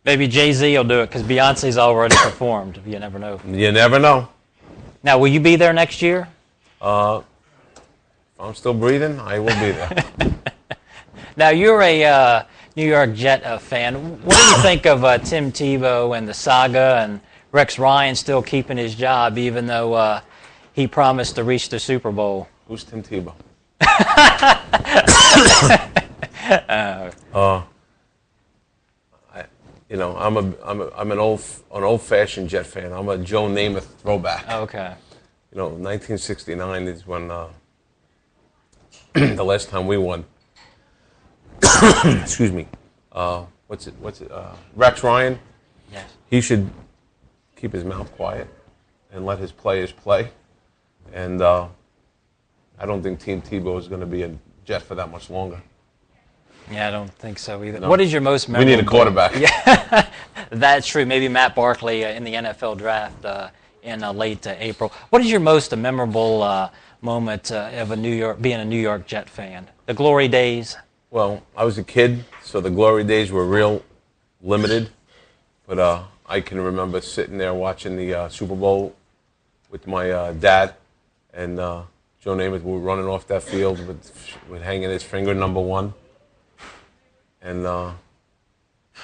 Maybe Jay-Z will do it, because Beyonce's already performed. You never know. You never know. Now, will you be there next year? If I'm still breathing, I will be there. Now, you're a New York Jet fan. What do you think of Tim Tebow and the saga, and Rex Ryan still keeping his job even though he promised to reach the Super Bowl? Who's Tim Tebow? I'm an old-fashioned Jet fan. I'm a Joe Namath throwback. Okay. 1969 is when the last time we won. Excuse me. What's it? Rex Ryan. Yes. He should keep his mouth quiet and let his players play. And I don't think Tim Tebow is going to be a Jet for that much longer. Yeah, I don't think so either. No. What is your most memorable? We need a quarterback. Yeah, that's true. Maybe Matt Barkley in the NFL draft in late April. What is your most memorable moment of being a New York Jet fan? The glory days? Well, I was a kid, so the glory days were real limited. But I can remember sitting there watching the Super Bowl with my dad, and Joe Namath was running off that field with hanging his finger number one. And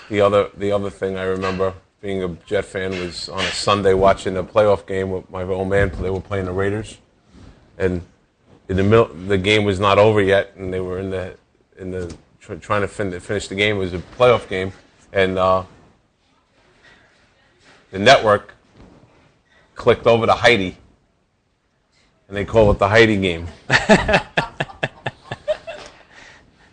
the other thing I remember being a Jet fan was on a Sunday watching a playoff game with my old man. They were playing the Raiders, and in the middle, the game was not over yet, and they were trying to finish the game. It was a playoff game, and the network clicked over to Heidi, and they call it the Heidi game.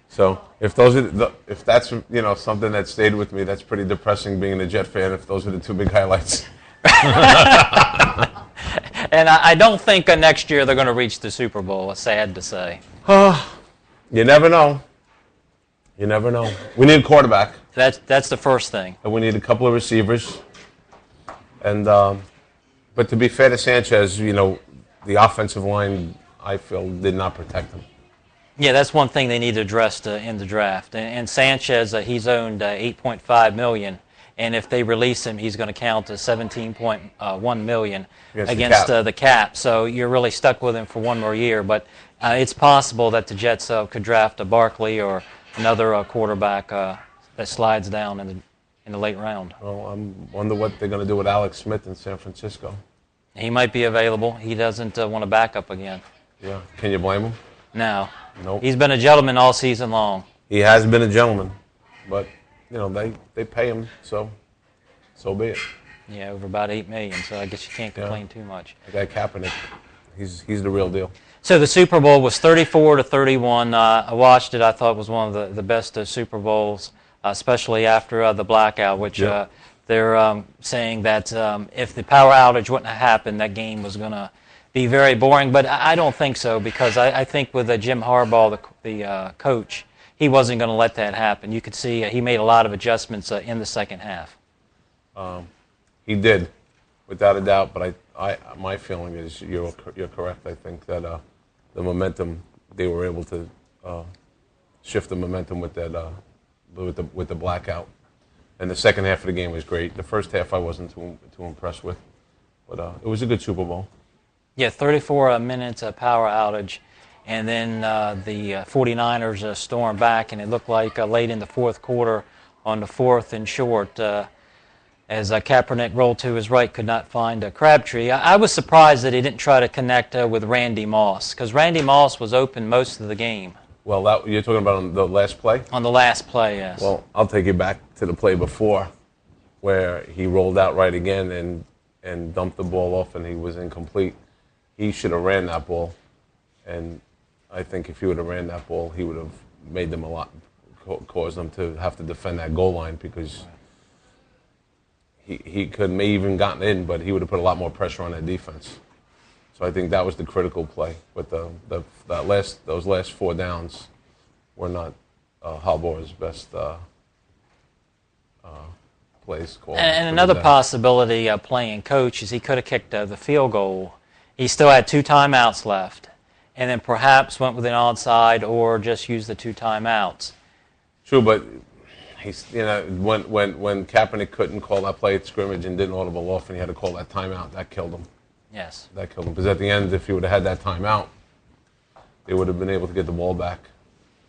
So if that's something that stayed with me, that's pretty depressing being a Jet fan. If those are the two big highlights. And I don't think next year they're going to reach the Super Bowl. It's sad to say. You never know. You never know. We need a quarterback. That's the first thing. And we need a couple of receivers. And but to be fair to Sanchez, the offensive line, I feel, did not protect him. Yeah, that's one thing they need to address in the draft. And Sanchez, he's owned $8.5 million, and if they release him, he's going to count to $17.1 million against the cap. So you're really stuck with him for one more year. But it's possible that the Jets could draft a Barkley or another quarterback that slides down in the late round. Well, I wonder what they're going to do with Alex Smith in San Francisco. He might be available. He doesn't want to back up again. Yeah. Can you blame him? No. Nope. He's been a gentleman all season long. He has been a gentleman, but they pay him, so be it. Yeah, over about $8 million. So I guess you can't complain too much. That guy Kaepernick, he's the real deal. So the Super Bowl was 34-31. I watched it. I thought it was one of the best Super Bowls, especially after the blackout, which they're saying that if the power outage wouldn't have happened, that game was going to be very boring. But I don't think so, because I think with Jim Harbaugh, the coach, he wasn't going to let that happen. You could see he made a lot of adjustments in the second half. He did, without a doubt. But my feeling is you're correct. I think that the momentum, they were able to shift the momentum with that with the blackout. And the second half of the game was great. The first half I wasn't too impressed with, but it was a good Super Bowl. Yeah, 34 minutes power outage, and then the 49ers stormed back, and it looked like late in the fourth quarter on the fourth and short, as Kaepernick rolled to his right, could not find Crabtree. I was surprised that he didn't try to connect with Randy Moss, because Randy Moss was open most of the game. Well, you're talking about on the last play? On the last play, yes. Well, I'll take you back to the play before, where he rolled out right again and dumped the ball off, and he was incomplete. He should have ran that ball, and I think if he would have ran that ball, he would have made them caused them to have to defend that goal line, because he could may even gotten in, but he would have put a lot more pressure on that defense. So I think that was the critical play. But those last 4 downs were not Harbaugh's best plays called. And another possibility playing coach is he could have kicked the field goal. He still had 2 timeouts left, and then perhaps went with an onside or just used the 2 timeouts. True, but he's when Kaepernick couldn't call that play at scrimmage and didn't audible off, and he had to call that timeout, that killed him. Yes. That killed him. Because at the end, if he would have had that timeout, they would have been able to get the ball back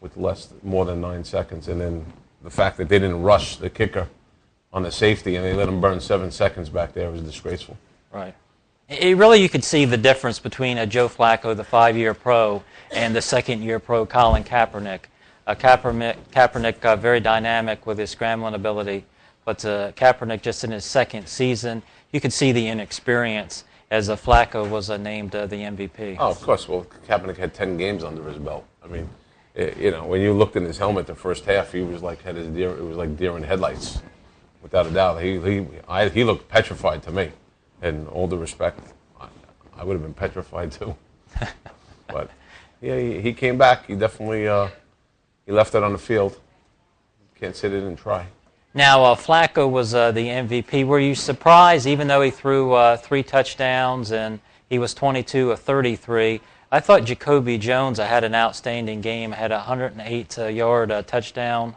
with more than 9 seconds. And then the fact that they didn't rush the kicker on the safety and they let him burn 7 seconds back there was disgraceful. Right. You could see the difference between Joe Flacco, the 5-year pro, and the second-year pro, Colin Kaepernick. Kaepernick very dynamic with his scrambling ability, but Kaepernick just in his second season, you could see the inexperience as Flacco was named the MVP. Oh, of course. Well, Kaepernick had 10 games under his belt. I mean, when you looked in his helmet the first half, he was like it was like deer in headlights, without a doubt. He looked petrified to me. And all due respect, I would have been petrified too. But yeah, he came back. He definitely he left it on the field. Can't say they didn't try. Now, Flacco was the MVP. Were you surprised, even though he threw 3 touchdowns and he was 22 of 33? I thought Jacoby Jones had an outstanding game, had a 108-yard touchdown,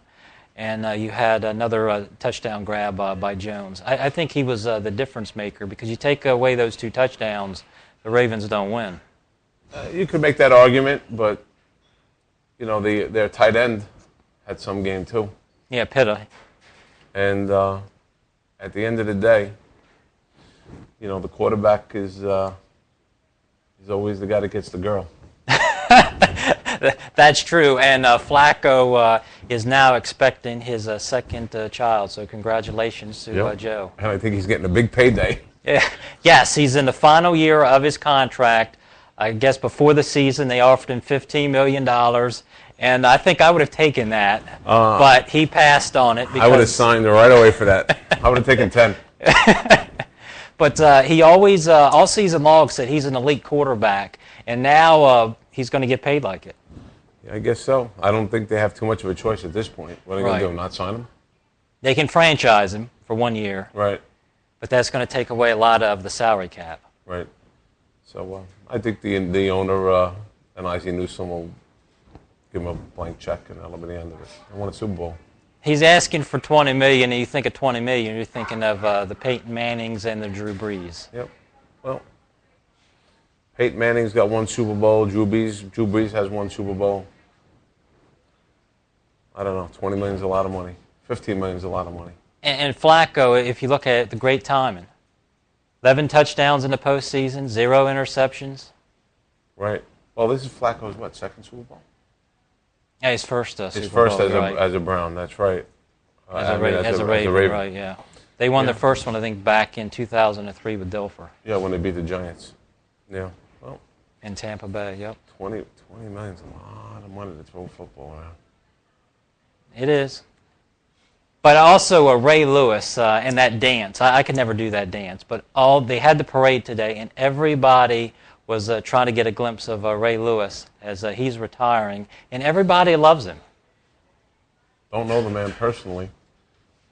and you had another touchdown grab by Jones. I think he was the difference maker, because you take away those 2 touchdowns, the Ravens don't win. You could make that argument, but their tight end had some game too. Yeah, Pitta. And at the end of the day, the quarterback is always the guy that gets the girl. That's true, and Flacco is now expecting his second child, so congratulations to Joe. And I think he's getting a big payday. Yeah. Yes, he's in the final year of his contract. I guess before the season they offered him $15 million, and I think I would have taken that, but he passed on it. Because I would have signed right away for that. I would have taken 10. But he always, all season long, said he's an elite quarterback, and now he's going to get paid like it. Yeah, I guess so. I don't think they have too much of a choice at this point. What are they going to do, not sign him? They can franchise him for 1 year. Right. But that's going to take away a lot of the salary cap. Right. So I think the owner and Isaac Newsom will give him a blank check, and that'll be the end of it. They won a Super Bowl. He's asking for $20 million, and you think of $20 million, you're thinking of the Peyton Mannings and the Drew Brees. Yep. Well, Peyton Manning's got 1 Super Bowl. Drew Brees has 1 Super Bowl. I don't know. $20 million is a lot of money. $15 million is a lot of money. And Flacco, if you look at it, the great timing. 11 touchdowns in the postseason, 0 interceptions. Right. Well, this is Flacco's, second Super Bowl? Yeah, his first Super Bowl. His first right. as a Brown, that's right. As a Raven, right, yeah. They won their first one, I think, back in 2003 with Dilfer. Yeah, when they beat the Giants. Yeah. Well. In Tampa Bay, yep. 20 million is a lot of money to throw football around. It is. But also Ray Lewis and that dance. I could never do that dance. But they had the parade today, and everybody was trying to get a glimpse of Ray Lewis as he's retiring, and everybody loves him. Don't know the man personally,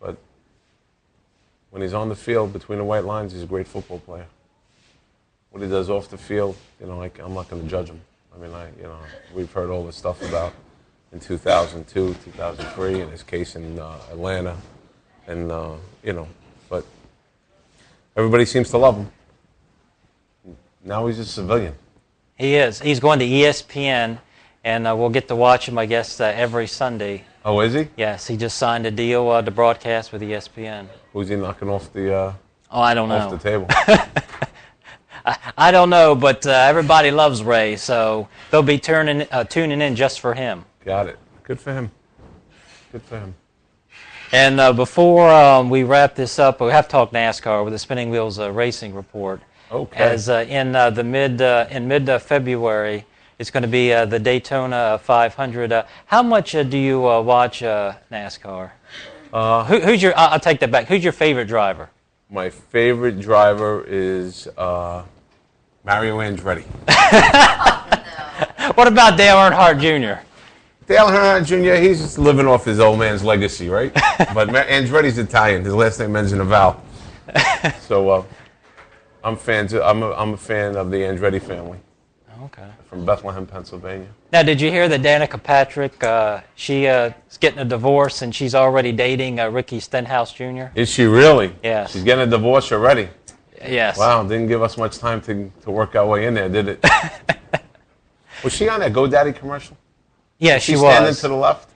but when he's on the field between the white lines, he's a great football player. what he does off the field, like I'm not going to judge him. I mean, we've heard all the stuff about in 2002, 2003, in his case in Atlanta, and but everybody seems to love him. Now he's a civilian. He is. He's going to ESPN, and we'll get to watch him, I guess, every Sunday. Oh, is he? Yes, he just signed a deal to broadcast with ESPN. Who's he knocking off the? I don't know. Off the table. I don't know, but everybody loves Ray, so they'll be tuning in just for him. Got it. Good for him. Good for him. And before we wrap this up, we have to talk NASCAR with the Spinning Wheels Racing Report. Okay. As in mid-February, it's going to be the Daytona 500. How much do you watch NASCAR? Who's your? I'll take that back. Who's your favorite driver? My favorite driver is Mario Andretti. What about Dale Earnhardt Jr.? Dale Earnhardt Jr., he's just living off his old man's legacy, right? But Andretti's Italian. His last name ends in a vowel. So I'm a fan of the Andretti family. Okay. From Bethlehem, Pennsylvania. Now, did you hear that Danica Patrick, she's getting a divorce and she's already dating Ricky Stenhouse Jr.? Is she really? Yes. She's getting a divorce already? Yes. Wow, didn't give us much time to work our way in there, did it? Was she on that GoDaddy commercial? Yeah, she was. Standing to the left?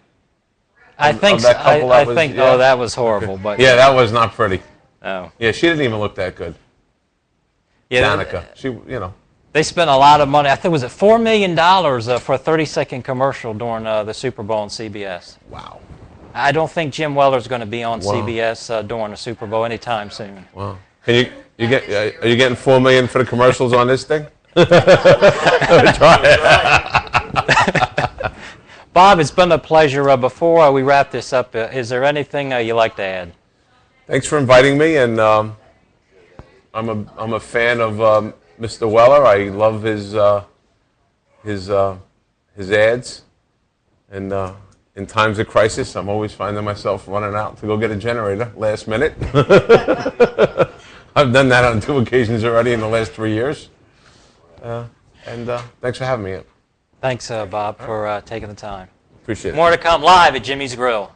I think so. I think, yeah. Oh, that was horrible. But yeah, that was not pretty. Oh. Yeah, she didn't even look that good. Yeah, Danica. She. They spent a lot of money. I think was it $4 million for a 30-second commercial during the Super Bowl on CBS. Wow. I don't think Jim Weller's going to be on CBS during the Super Bowl anytime soon. Wow. Can you get? Are you getting $4 million for the commercials on this thing? Try it. Bob, it's been a pleasure. Before we wrap this up, is there anything you'd like to add? Thanks for inviting me, and I'm a fan of Mr. Weller. I love his ads, and in times of crisis, I'm always finding myself running out to go get a generator last minute. I've done that on 2 occasions already in the last 3 years. And thanks for having me. Thanks, Bob, for taking the time. Appreciate it. More to come live at Jimmy's Grill.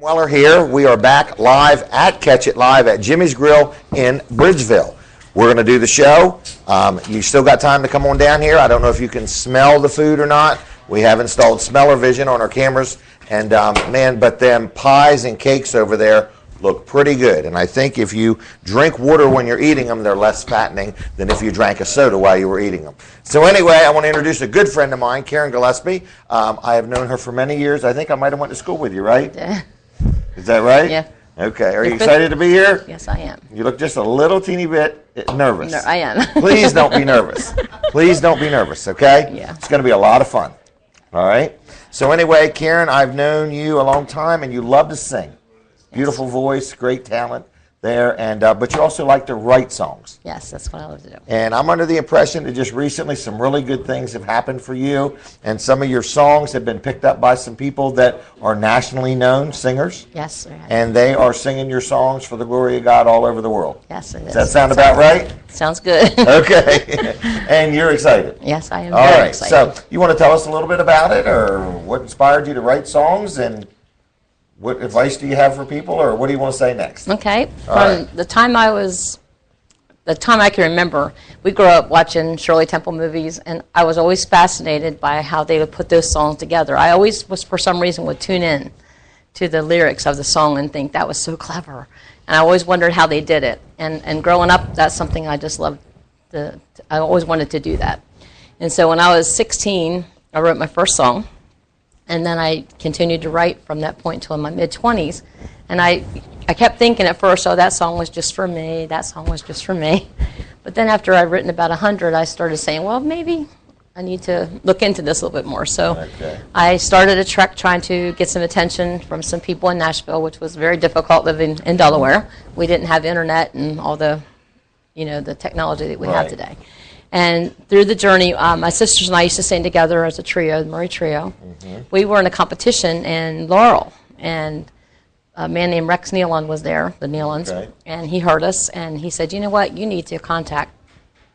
Weller here. We are back live at Catch It Live at Jimmy's Grill in Bridgeville. We're going to do the show. You still got time to come on down here. I don't know if you can smell the food or not. We have installed smeller vision on our cameras. And man, but them pies and cakes over there look pretty good. And I think if you drink water when you're eating them, they're less fattening than if you drank a soda while you were eating them. So anyway, I want to introduce a good friend of mine, Karen Gillespie. I have known her for many years. I think I might have went to school with you, right? Yeah. Is that right? Yeah. Okay. Are you excited to be here? Yes, I am. You look just a little teeny bit nervous. No, I am. Please don't be nervous. Please don't be nervous, okay? Yeah. It's going to be a lot of fun. All right? So anyway, Karen, I've known you a long time, and you love to sing. Beautiful voice, great talent there, and but you also like to write songs. Yes, that's what I love to do. And I'm under the impression that just recently some really good things have happened for you, and some of your songs have been picked up by some people that are nationally known singers. Yes, sir. And they are singing your songs for the glory of God all over the world. Yes, it is. Does that sound about right? Sounds good. Okay. And you're excited. Yes, I am All very right. excited. So you want to tell us a little bit about it, or what inspired you to write songs, and what advice do you have for people, or what do you want to say next? Okay. All From right. the time I can remember, we grew up watching Shirley Temple movies, and I was always fascinated by how they would put those songs together. I always was, for some reason, would tune in to the lyrics of the song and think that was so clever. And I always wondered how they did it. And growing up, that's something I just loved. I always wanted to do that. And so when I was 16, I wrote my first song. And then I continued to write from that point till in my mid-20s. And I kept thinking at first, oh, that song was just for me, that song was just for me. But then after I'd written about 100, I started saying, well, maybe I need to look into this a little bit more. So I started a trek trying to get some attention from some people in Nashville, which was very difficult living in Delaware. We didn't have internet and all the, the technology that we have today. And through the journey, my sisters and I used to sing together as a trio, the Murray Trio. Mm-hmm. We were in a competition in Laurel, and a man named Rex Nealon was there, the Nealons, and he heard us, and he said, you know what, you need to contact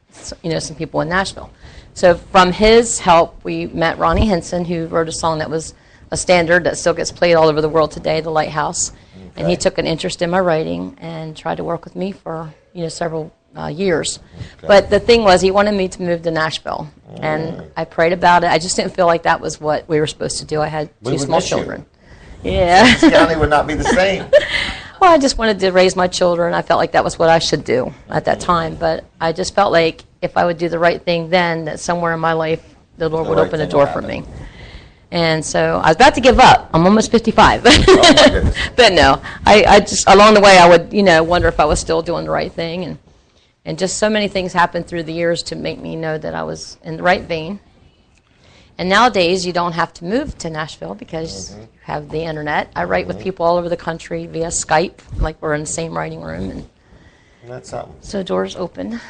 some people in Nashville. So from his help, we met Ronnie Henson, who wrote a song that was a standard that still gets played all over the world today, The Lighthouse. Okay. And he took an interest in my writing and tried to work with me for several years. Okay. But the thing was, he wanted me to move to Nashville. And I prayed about it. I just didn't feel like that was what we were supposed to do. I had two small children. Yeah. This county would not be the same. Well, I just wanted to raise my children. I felt like that was what I should do at that time. But I just felt like if I would do the right thing then, that somewhere in my life, the Lord would open a door for me. And so I was about to give up. I'm almost 55. Oh, my goodness. But no, I just, along the way, I would, wonder if I was still doing the right thing. And just so many things happened through the years to make me know that I was in the right vein. And nowadays, you don't have to move to Nashville because you have the internet. I write with people all over the country via Skype, like we're in the same writing room. And that's something. So doors open.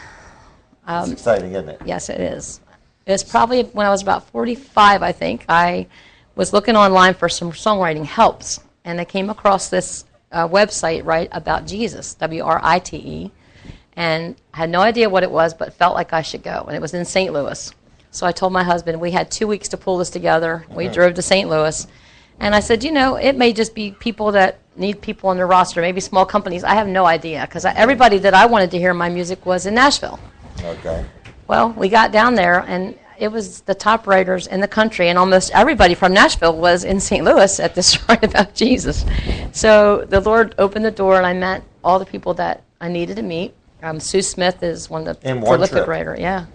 It's exciting, isn't it? Yes, it is. It was probably when I was about 45, I think. I was looking online for some songwriting helps, and I came across this website, right, about Jesus, WRITE, and I had no idea what it was, but felt like I should go. And it was in St. Louis. So I told my husband, we had 2 weeks to pull this together. We drove to St. Louis. And I said, it may just be people that need people on their roster, maybe small companies. I have no idea, because everybody that I wanted to hear my music was in Nashville. Okay. Well, we got down there, and it was the top writers in the country, and almost everybody from Nashville was in St. Louis at this Write About Jesus. So the Lord opened the door, and I met all the people that I needed to meet. Sue Smith is one of the prolific writers. Yeah.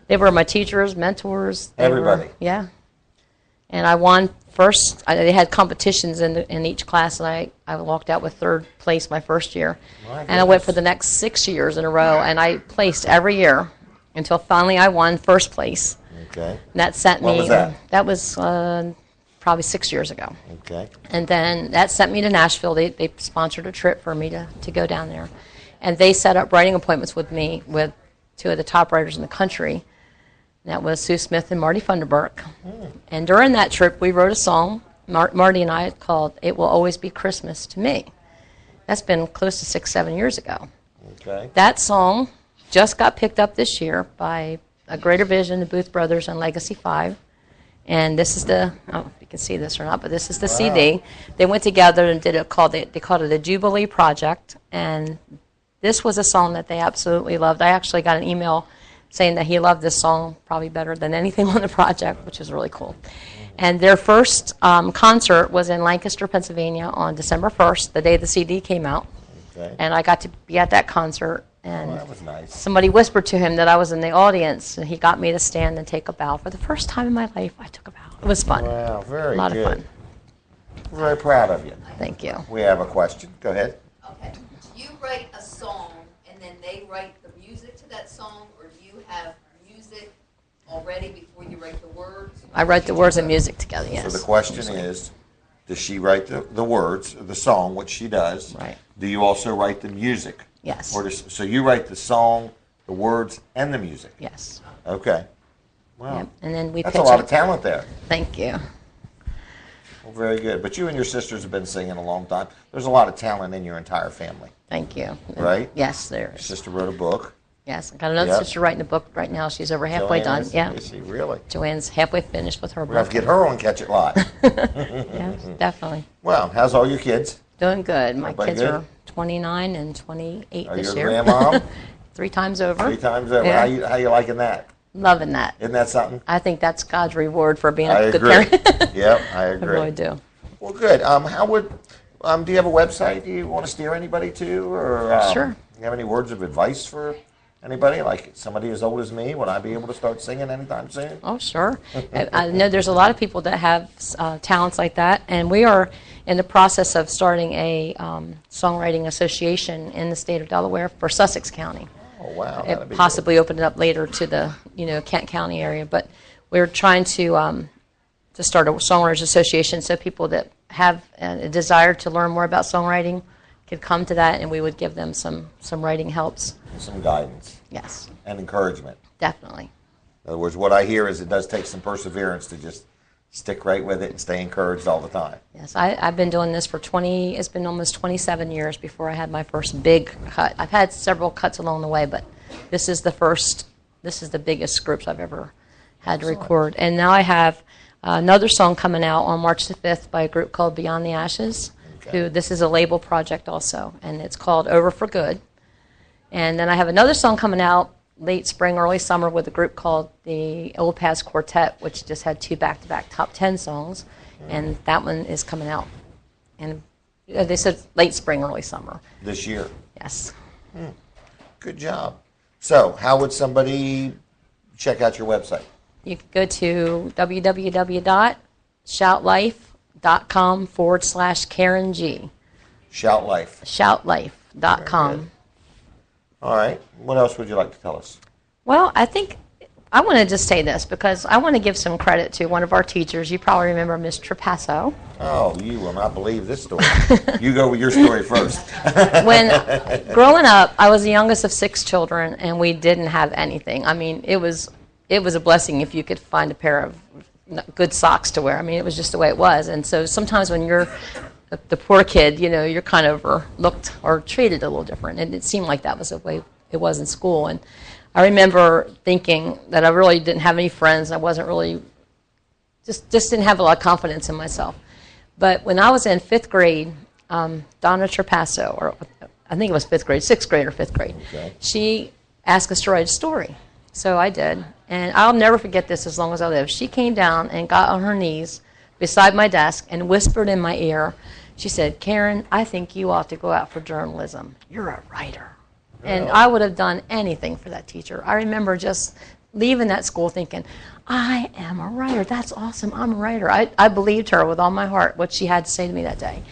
They were my teachers, mentors. Everybody. Yeah. And I won first. They had competitions in each class, and I walked out with third place my first year. And I went for the next 6 years in a row, and I placed every year until finally I won first place. Okay. And that sent me. When was that? That was probably 6 years ago. Okay. And then that sent me to Nashville. They sponsored a trip for me to go down there. And they set up writing appointments with me with two of the top writers in the country. That was Sue Smith and Marty Funderburk. And during that trip, we wrote a song, Marty and I, called It Will Always Be Christmas to Me. That's been close to 6-7 years ago. Okay. That song just got picked up this year by A Greater Vision, the Booth Brothers, and Legacy 5. And this is the, can see this or not, but this is the CD. They went together and did they called it a Jubilee Project, and this was a song that they absolutely loved. I actually got an email saying that he loved this song probably better than anything on the project, which is really cool. And their first concert was in Lancaster, Pennsylvania on December 1st, the day the CD came out. Okay. And I got to be at that concert. And that was nice. somebody whispered to him that I was in the audience, and he got me to stand and take a bow. For the first time in my life, I took a bow. It was fun. Wow, very good. A lot of fun. Very proud of you. Thank you. We have a question. Go ahead. Okay. Do you write a song and then they write the music to that song, or do you have music already before you write the words? I write the words and music together, yes. So the question is, does she write the words, the song, which she does? Right. Do you also write the music? Yes. So you write the song, the words, and the music? Yes. Okay. Wow. Yep. And then we That's pitch a lot it. of talent there. Thank you. Well, very good. But you and your sisters have been singing a long time. There's a lot of talent in your entire family. Thank you. Right? Yes, there Your is. sister wrote a book. Yes, I got another Yep. sister writing a book right now. She's over halfway Joanne done. is- Yeah. Is she really? Joanne's halfway finished with her We're going book. to have to get her on Catch It Live. Yes, definitely. Well, how's all your kids? Doing good. My Everybody kids good? are 29 and 28 Are this you a year. grandmom? 3 times over. 3 times over. Yeah. How you liking that? Loving that. Isn't that something? I think that's God's reward for being I a good agree. parent. Yep, I I agree. really do. Well, good. How would do you have a website? Do you want to steer anybody to, or Sure. you have any words of advice for anybody? Like somebody as old as me, would I be able to start singing anytime soon? Oh, sure. I know there's a lot of people that have talents like that, and we are in the process of starting a songwriting association in the state of Delaware for Sussex County. Oh, wow. That'd It be possibly open it up later to the Kent County area, but we're trying to start a songwriters association so people that have a desire to learn more about songwriting could come to that, and we would give them some writing helps. good. Some guidance Yes, and encouragement. definitely. In other words, what I hear is it does take some perseverance to just stick right with it and stay encouraged all the time. Yes, I've been doing this for it's been almost 27 years before I had my first big cut. I've had several cuts along the way, but this is the biggest groups I've ever had to record. And now I have another song coming out on March the 5th by a group called Beyond the Ashes. Okay. This is a label project also, and it's called Over for Good. And then I have another song coming out late spring, early summer with a group called the Old Paths Quartet, which just had 2 back-to-back top 10 songs, and that one is coming out. And they said late spring, early summer. This year. Yes. Good job. So, how would somebody check out your website? You can go to www.shoutlife.com/Karen G. Shout Life. Shoutlife.com. All right. What else would you like to tell us? Well, I think I want to just say this because I want to give some credit to one of our teachers. You probably remember Miss Trapasso. Oh, you will not believe this story. You go with your story first. When growing up, I was the youngest of 6 children, and we didn't have anything. I mean, it was a blessing if you could find a pair of good socks to wear. I mean, it was just the way it was. And so sometimes when you're the poor kid, you're kind of overlooked or treated a little different. And it seemed like that was the way it was in school. And I remember thinking that I really didn't have any friends. I wasn't really, just didn't have a lot of confidence in myself. But when I was in 5th grade, Donna Trapasso, or I think it was 5th grade, 6th grade or 5th grade, Okay. she asked us to write a story. So I did. And I'll never forget this as long as I live. She came down and got on her knees beside my desk and whispered in my ear. She said, "Karen, I think you ought to go out for journalism. You're a writer." And I would have done anything for that teacher. I remember just leaving that school thinking, I am a writer. That's awesome. I'm a writer. I believed her with all my heart, what she had to say to me that day.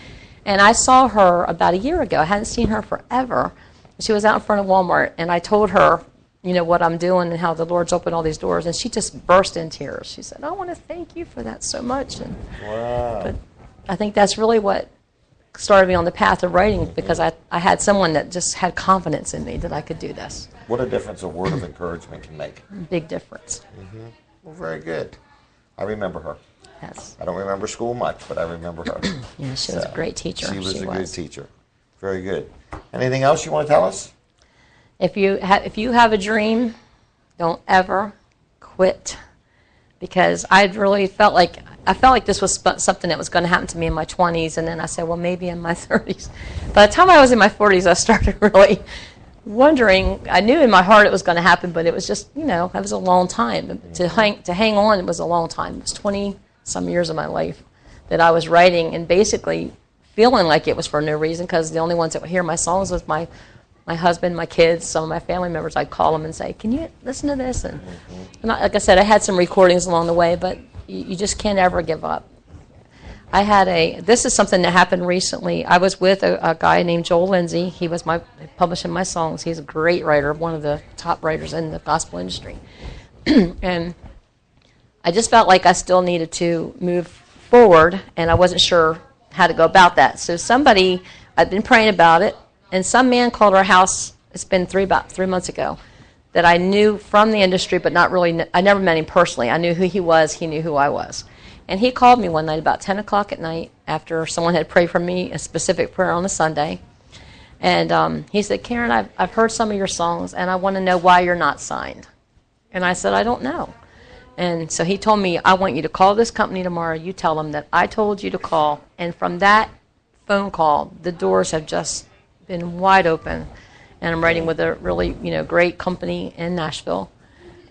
And I saw her about a year ago. I hadn't seen her forever. She was out in front of Walmart, and I told her, what I'm doing and how the Lord's opened all these doors. And she just burst in tears. She said, "I want to thank you for that so much." And, Wow. but I think that's really what started me on the path of writing, because I had someone that just had confidence in me that I could do this. What a difference a word of encouragement can make. Big difference. Well, very good. I remember her. Yes. I don't remember school much, but I remember her. Yeah, she was a great teacher. She was a good teacher. Very good. Anything else you want to tell us? If you have a dream, don't ever quit, because I really felt like I felt like this was something that was going to happen to me in my 20s, and then I said, well, maybe in my 30s. By the time I was in my 40s, I started really wondering. I knew in my heart it was going to happen, but it was just, you know, it was a long time. To hang on, it was a long time. It was 20-some years of my life that I was writing and basically feeling like it was for no reason, because the only ones that would hear my songs was my husband, my kids, some of my family members. I'd call them and say, can you listen to this? And like I said, I had some recordings along the way, but you just can't ever give up. This is something that happened recently. I was with a guy named Joel Lindsay. He was publishing my songs. He's a great writer, one of the top writers in the gospel industry. And I just felt like I still needed to move forward, and I wasn't sure how to go about that. So I'd been praying about it, and some man called our house, it's been about 3 months ago, that I knew from the industry, but not really, I never met him personally. I knew who he was, he knew who I was. And he called me one night about 10 o'clock at night after someone had prayed for me, a specific prayer on a Sunday. And he said, Karen, I've heard some of your songs, and I want to know why you're not signed. And I said, I don't know. And so he told me, I want you to call this company tomorrow. You tell them that I told you to call. And from that phone call, the doors have just been wide open. And I'm writing with a really, great company in Nashville.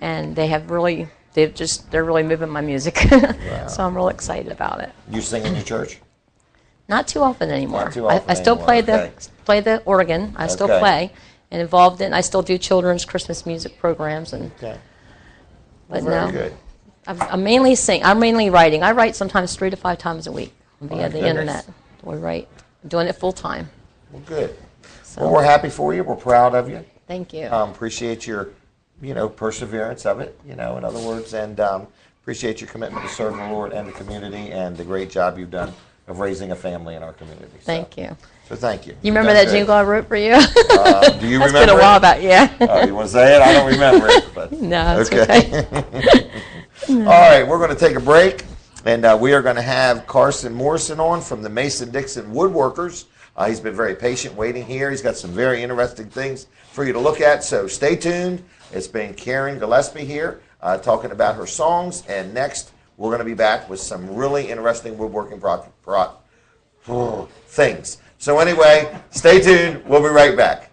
And they're really moving my music. Wow. So I'm real excited about it. You sing in your church? Not too often anymore. Not too often I still anymore. play the organ. I still play and involved in. I still do children's Christmas music programs and. Okay. But very no, good. I'm mainly I'm mainly writing. I write sometimes 3 to 5 times a week via the internet. We write. I'm doing it full time. Well, good. So, Well, we're happy for you. We're proud of you. Thank you. Appreciate your, perseverance of it. In other words, and appreciate your commitment to serve the Lord and the community, and the great job you've done of raising a family in our community. Thank you. So thank you. You remember that jingle I wrote for you? Do you remember? It's been a while back, yeah. You want to say it? I don't remember it. But no, it's okay. All right, we're going to take a break, and we are going to have Carson Morrison on from the Mason-Dixon Woodworkers. He's been very patient waiting here. He's got some very interesting things for you to look at, so stay tuned. It's been Karen Gillespie here talking about her songs, and next we're going to be back with some really interesting woodworking things. So anyway, stay tuned. We'll be right back.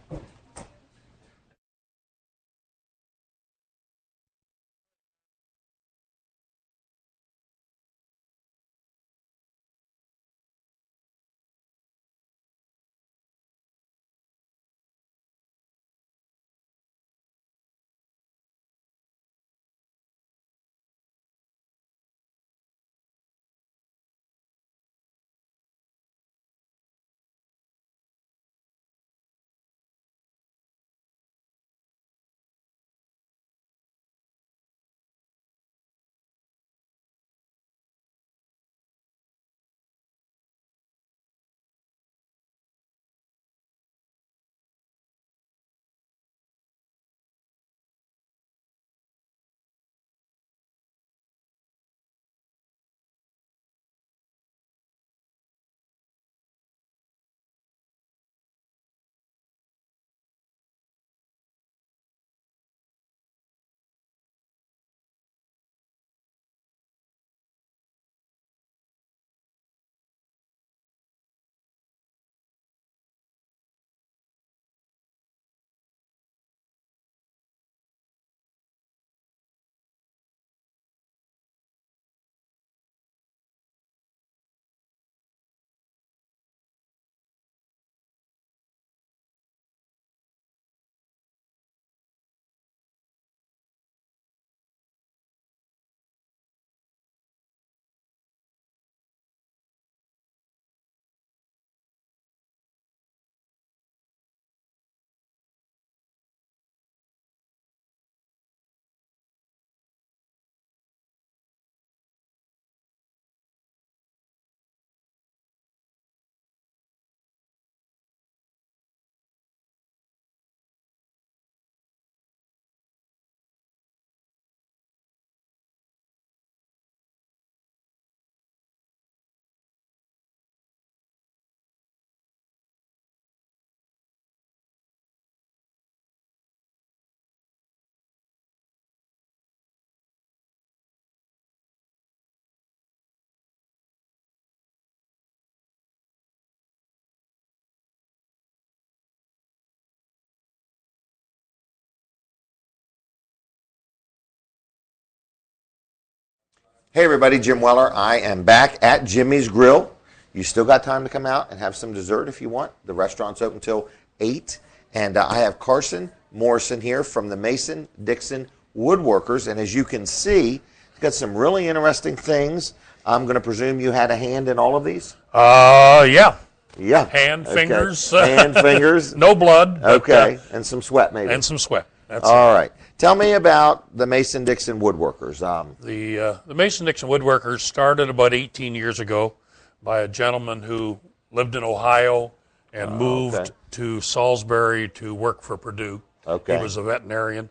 Hey everybody, Jim Weller. I am back at Jimmy's Grill. You still got time to come out and have some dessert if you want. The restaurant's open till 8. And I have Carson Morrison here from the Mason-Dixon Woodworkers. And as you can see, he's got some really interesting things. I'm going to presume you had a hand in all of these? Yeah. Yeah. Hand, Okay. fingers. Hand, fingers. No blood. But, Okay. And some sweat maybe. and some sweat. That's All right. Tell me about the Mason-Dixon Woodworkers. The Mason-Dixon Woodworkers started about 18 years ago by a gentleman who lived in Ohio and moved okay. to Salisbury to work for Purdue. Okay. He was a veterinarian,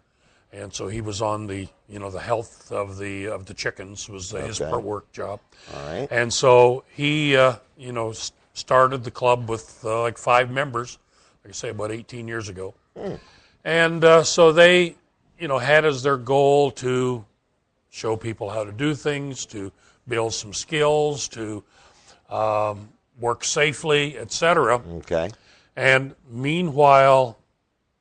and so he was on the the health of the chickens was his Okay. work job. All right. And so he started the club with like 5 members, like I say, about 18 years ago. And so they had as their goal to show people how to do things, to build some skills, to work safely, etc. Okay. And meanwhile,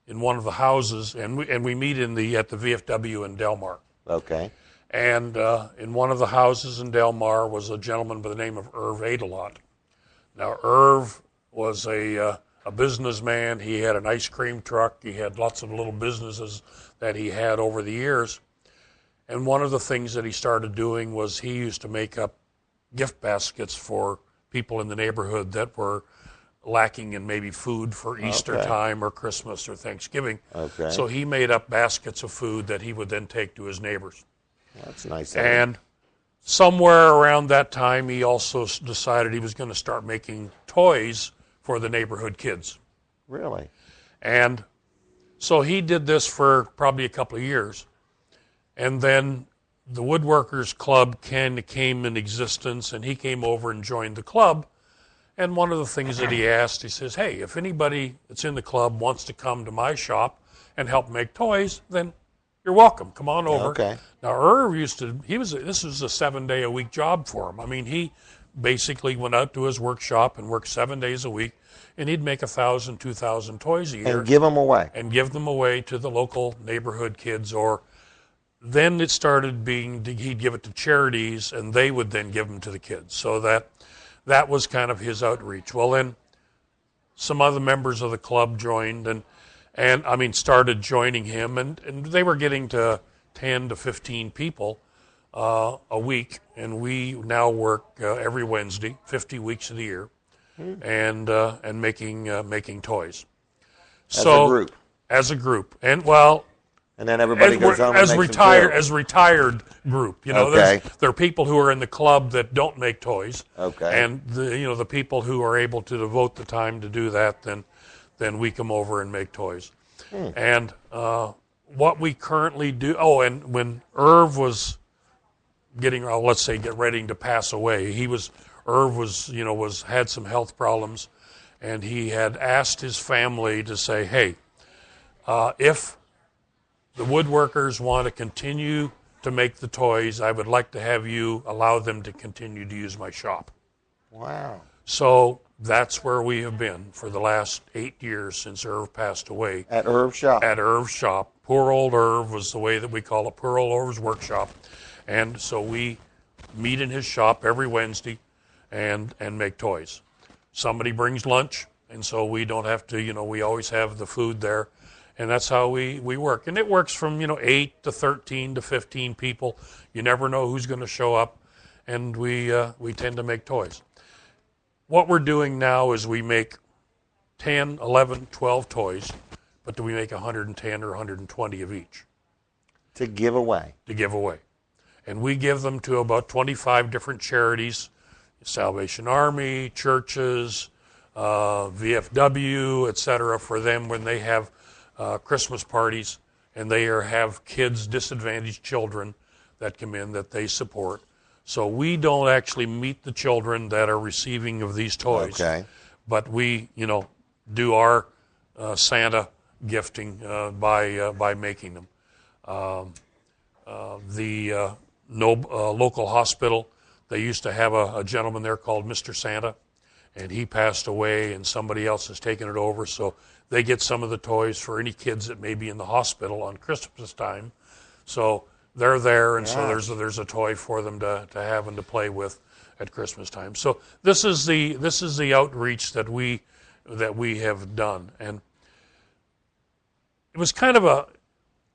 in one of the houses, and we meet at the VFW in Del Mar. Okay. And in one of the houses in Del Mar was a gentleman by the name of Irv Adelot. Now, Irv was a businessman. He had an ice cream truck. He had lots of little businesses that he had over the years. And one of the things that he started doing was he used to make up gift baskets for people in the neighborhood that were lacking in maybe food for Easter Okay. time or Christmas or Thanksgiving. Okay. So he made up baskets of food that he would then take to his neighbors. That's nice. And somewhere around that time, he also decided he was going to start making toys for the neighborhood kids. Really? And so he did this for probably a couple of years. And then the Woodworkers Club came in existence, and he came over and joined the club. And one of the things that he asked, he says, hey, if anybody that's in the club wants to come to my shop and help make toys, then you're welcome. Come on over. Okay. Now, Irv this was a 7-day-a-week job for him. I mean, he basically went out to his workshop and worked 7 days a week, and he'd make 1,000, 2,000 toys a year. And give them away. And give them away to the local neighborhood kids, or then it started being, he'd give it to charities, and they would then give them to the kids. So that was kind of his outreach. Well, then some other members of the club joined and started joining him, and they were getting to 10 to 15 people a week, and we now work every Wednesday, 50 weeks of the year, and making toys. As a group. As a group. And well, And then everybody goes home and makes them too. as retired group. Okay. There are people who are in the club that don't make toys. Okay. And the people who are able to devote the time to do that, then we come over and make toys. And what we currently do. Oh, and when Irv was getting, get ready to pass away, Irv had some health problems, and he had asked his family to say, hey, if the woodworkers want to continue to make the toys, I would like to have you allow them to continue to use my shop. Wow. So that's where we have been for the last 8 years since Irv passed away. At Irv's shop. At Irv's shop. Poor old Irv was the way that we call it, poor old Irv's workshop. And so we meet in his shop every Wednesday and make toys. Somebody brings lunch, and so we don't have to, we always have the food there. And that's how we work. And it works from, 8 to 13 to 15 people. You never know who's going to show up. And we tend to make toys. What we're doing now is we make 10, 11, 12 toys, but do we make 110 or 120 of each? To give away. To give away. And we give them to about 25 different charities, Salvation Army, churches, VFW, etc., for them when they have Christmas parties, and they have kids, disadvantaged children that come in that they support. So we don't actually meet the children that are receiving of these toys. Okay. But we, do our Santa gifting by making them. The local hospital, they used to have a gentleman there called Mr. Santa, and he passed away, and somebody else has taken it over. So they get some of the toys for any kids that may be in the hospital on Christmas time. So they're there, and so there's a toy for them to have and to play with at Christmas time. So this is the outreach that we have done, and it was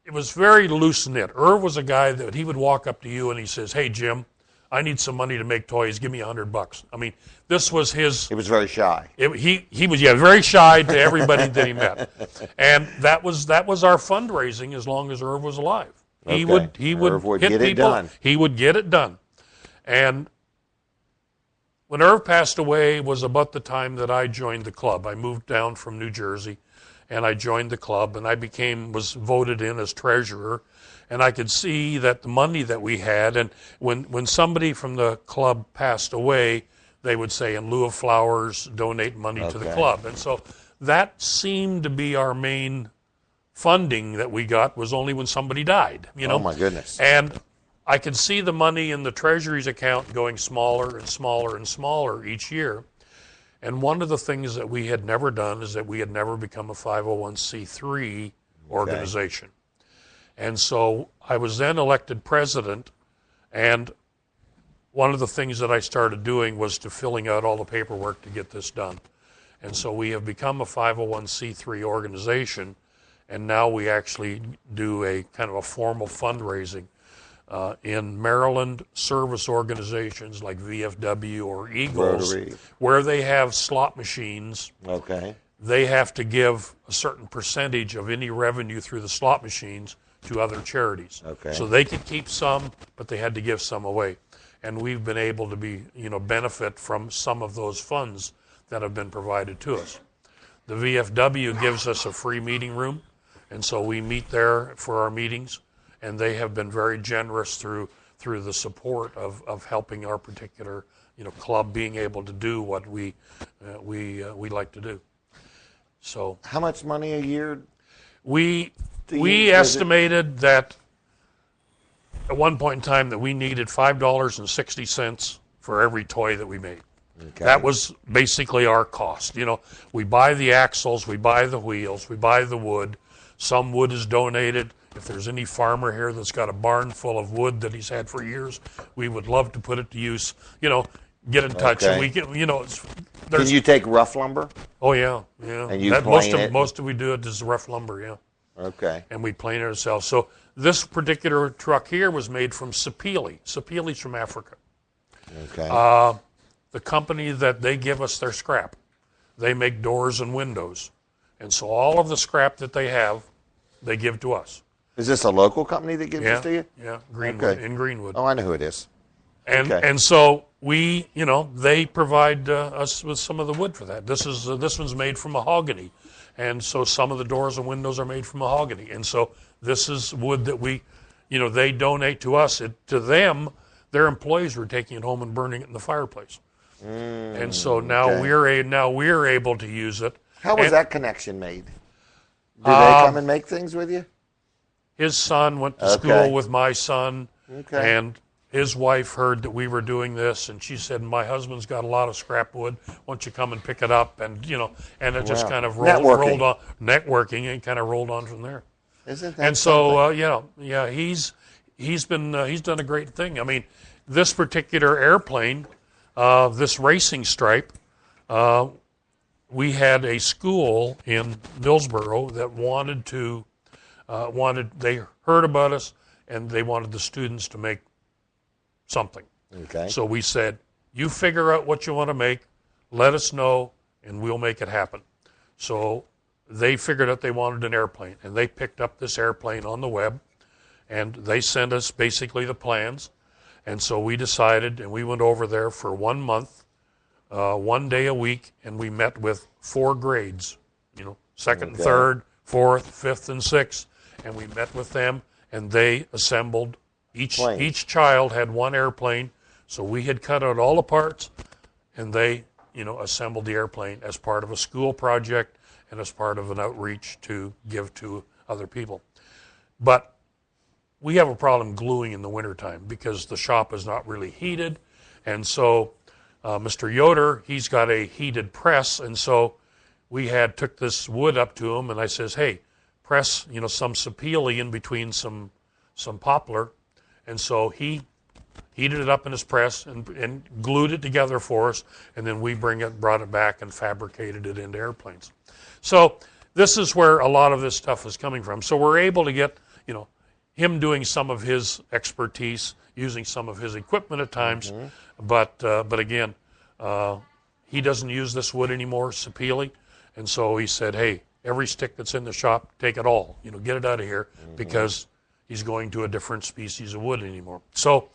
it was very loose knit. Irv was a guy that he would walk up to you and he says, "Hey Jim, I need some money to make toys. Give me $100." I mean, this was his. He was very shy. He was very shy to everybody that he met, and that was our fundraising as long as Irv was alive. He would Irv would hit get it people. done. He would get it done, and when Irv passed away was about the time that I joined the club. I moved down from New Jersey, and I joined the club, and I was voted in as treasurer. And I could see that the money that we had, and when somebody from the club passed away, they would say, in lieu of flowers, donate money to the club. And so that seemed to be our main funding that we got, was only when somebody died. Oh, my goodness. And I could see the money in the Treasury's account going smaller and smaller and smaller each year. And one of the things that we had never done is that we had never become a 501c3 organization. And so I was then elected president, and one of the things that I started doing was to filling out all the paperwork to get this done. And so we have become a 501c3 organization, and now we actually do a kind of a formal fundraising in Maryland service organizations like VFW or Eagles, Rotary, where they have slot machines. Okay. They have to give a certain percentage of any revenue through the slot machines to other charities. Okay. So they could keep some, but they had to give some away. And we've been able to benefit from some of those funds that have been provided to us. The VFW gives us a free meeting room, and so we meet there for our meetings, and they have been very generous through the support of helping our particular club being able to do what we like to do. So how much money a year? We estimated that at one point in time that we needed $5.60 for every toy that we made. Okay. That was basically our cost. We buy the axles, we buy the wheels, we buy the wood. Some wood is donated. If there's any farmer here that's got a barn full of wood that he's had for years, we would love to put it to use. Get in touch, and we can. Can you take rough lumber? Oh yeah. And you plane it? Most of we do it is rough lumber, yeah. Okay. And we plane it ourselves. So this particular truck here was made from sapele. Sapele's from Africa. Okay. The company that they give us their scrap, they make doors and windows, and so all of the scrap that they have, they give to us. Is this a local company that gives this to you? Yeah, Greenwood, in Greenwood. Oh, I know who it is. And so we, they provide us with some of the wood for that. This one's made from mahogany, and so some of the doors and windows are made from mahogany. And so this is wood that we, they donate to us. To them, their employees were taking it home and burning it in the fireplace. And so now we're able to use it. How was that connection made? Do they come and make things with you? His son went to school with my son, and his wife heard that we were doing this, and she said, "My husband's got a lot of scrap wood. Why don't you come and pick it up?" And and it just kind of rolled on, networking, and kind of rolled on from there. Isn't that? And so he's done a great thing. I mean, this particular airplane, this racing stripe, we had a school in Millsboro that they heard about us, and they wanted the students to make something. Okay. So we said, you figure out what you want to make, let us know, and we'll make it happen. So they figured out they wanted an airplane, and they picked up this airplane on the web, and they sent us basically the plans. And so we decided, and we went over there for 1 month, 1 day a week, and we met with 4 grades, second and third, fourth, fifth, and sixth, and we met with them, and they assembled. Each child had one airplane, so we had cut out all the parts, and they, assembled the airplane as part of a school project and as part of an outreach to give to other people. But we have a problem gluing in the wintertime because the shop is not really heated, and so Mr. Yoder, he's got a heated press, and so we took this wood up to him, and I says, "Hey, press some sapele in between some poplar, And so he heated it up in his press and glued it together for us, and then we brought it back and fabricated it into airplanes. So this is where a lot of this stuff is coming from. So we're able to get, him doing some of his expertise, using some of his equipment at times, but again, he doesn't use this wood anymore, sapele, and so he said, hey, every stick that's in the shop, take it all, get it out of here, because he's going to a different species of wood anymore. So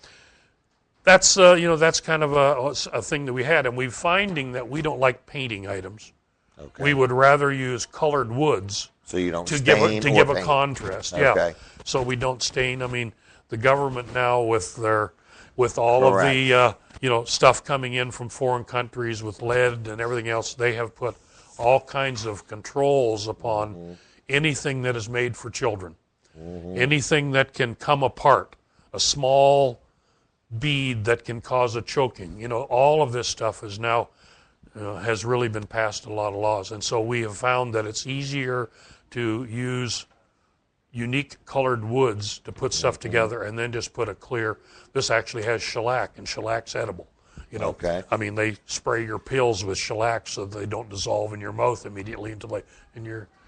that's that's kind of a thing that we had, and we're finding that we don't like painting items. Okay. We would rather use colored woods So you don't to stain give or a paint. contrast. Okay. Yeah. So we don't stain. I mean, the government now with all Correct. of the stuff coming in from foreign countries with lead and everything else, they have put all kinds of controls upon anything that is made for children. Anything that can come apart, a small bead that can cause a choking. All of this stuff is now has really been passed a lot of laws. And so we have found that it's easier to use unique colored woods to put stuff together and then just put a clear, this actually has shellac, and shellac's edible. Okay. I mean, they spray your pills with shellac so they don't dissolve in your mouth immediately until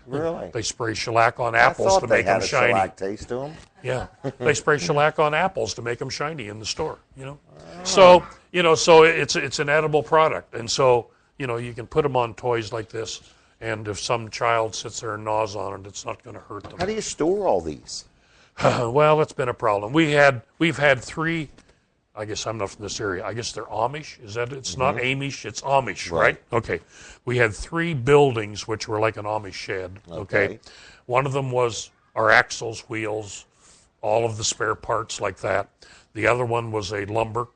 Really? They spray shellac on I apples thought to they make had them a shiny. shellac taste to them. Yeah, they spray shellac on apples to make them shiny in the store. So so it's an edible product, and so you can put them on toys like this, and if some child sits there and gnaws on it, it's not going to hurt them. How do you store all these? Well, that's been a problem. We've had 3. I guess I'm not from this area. I guess they're Amish. Is that it's not Amish? It's Amish, right? Okay. We had 3 buildings which were like an Amish shed. Okay. One of them was our axles, wheels, all of the spare parts like that. The other one was a lumber,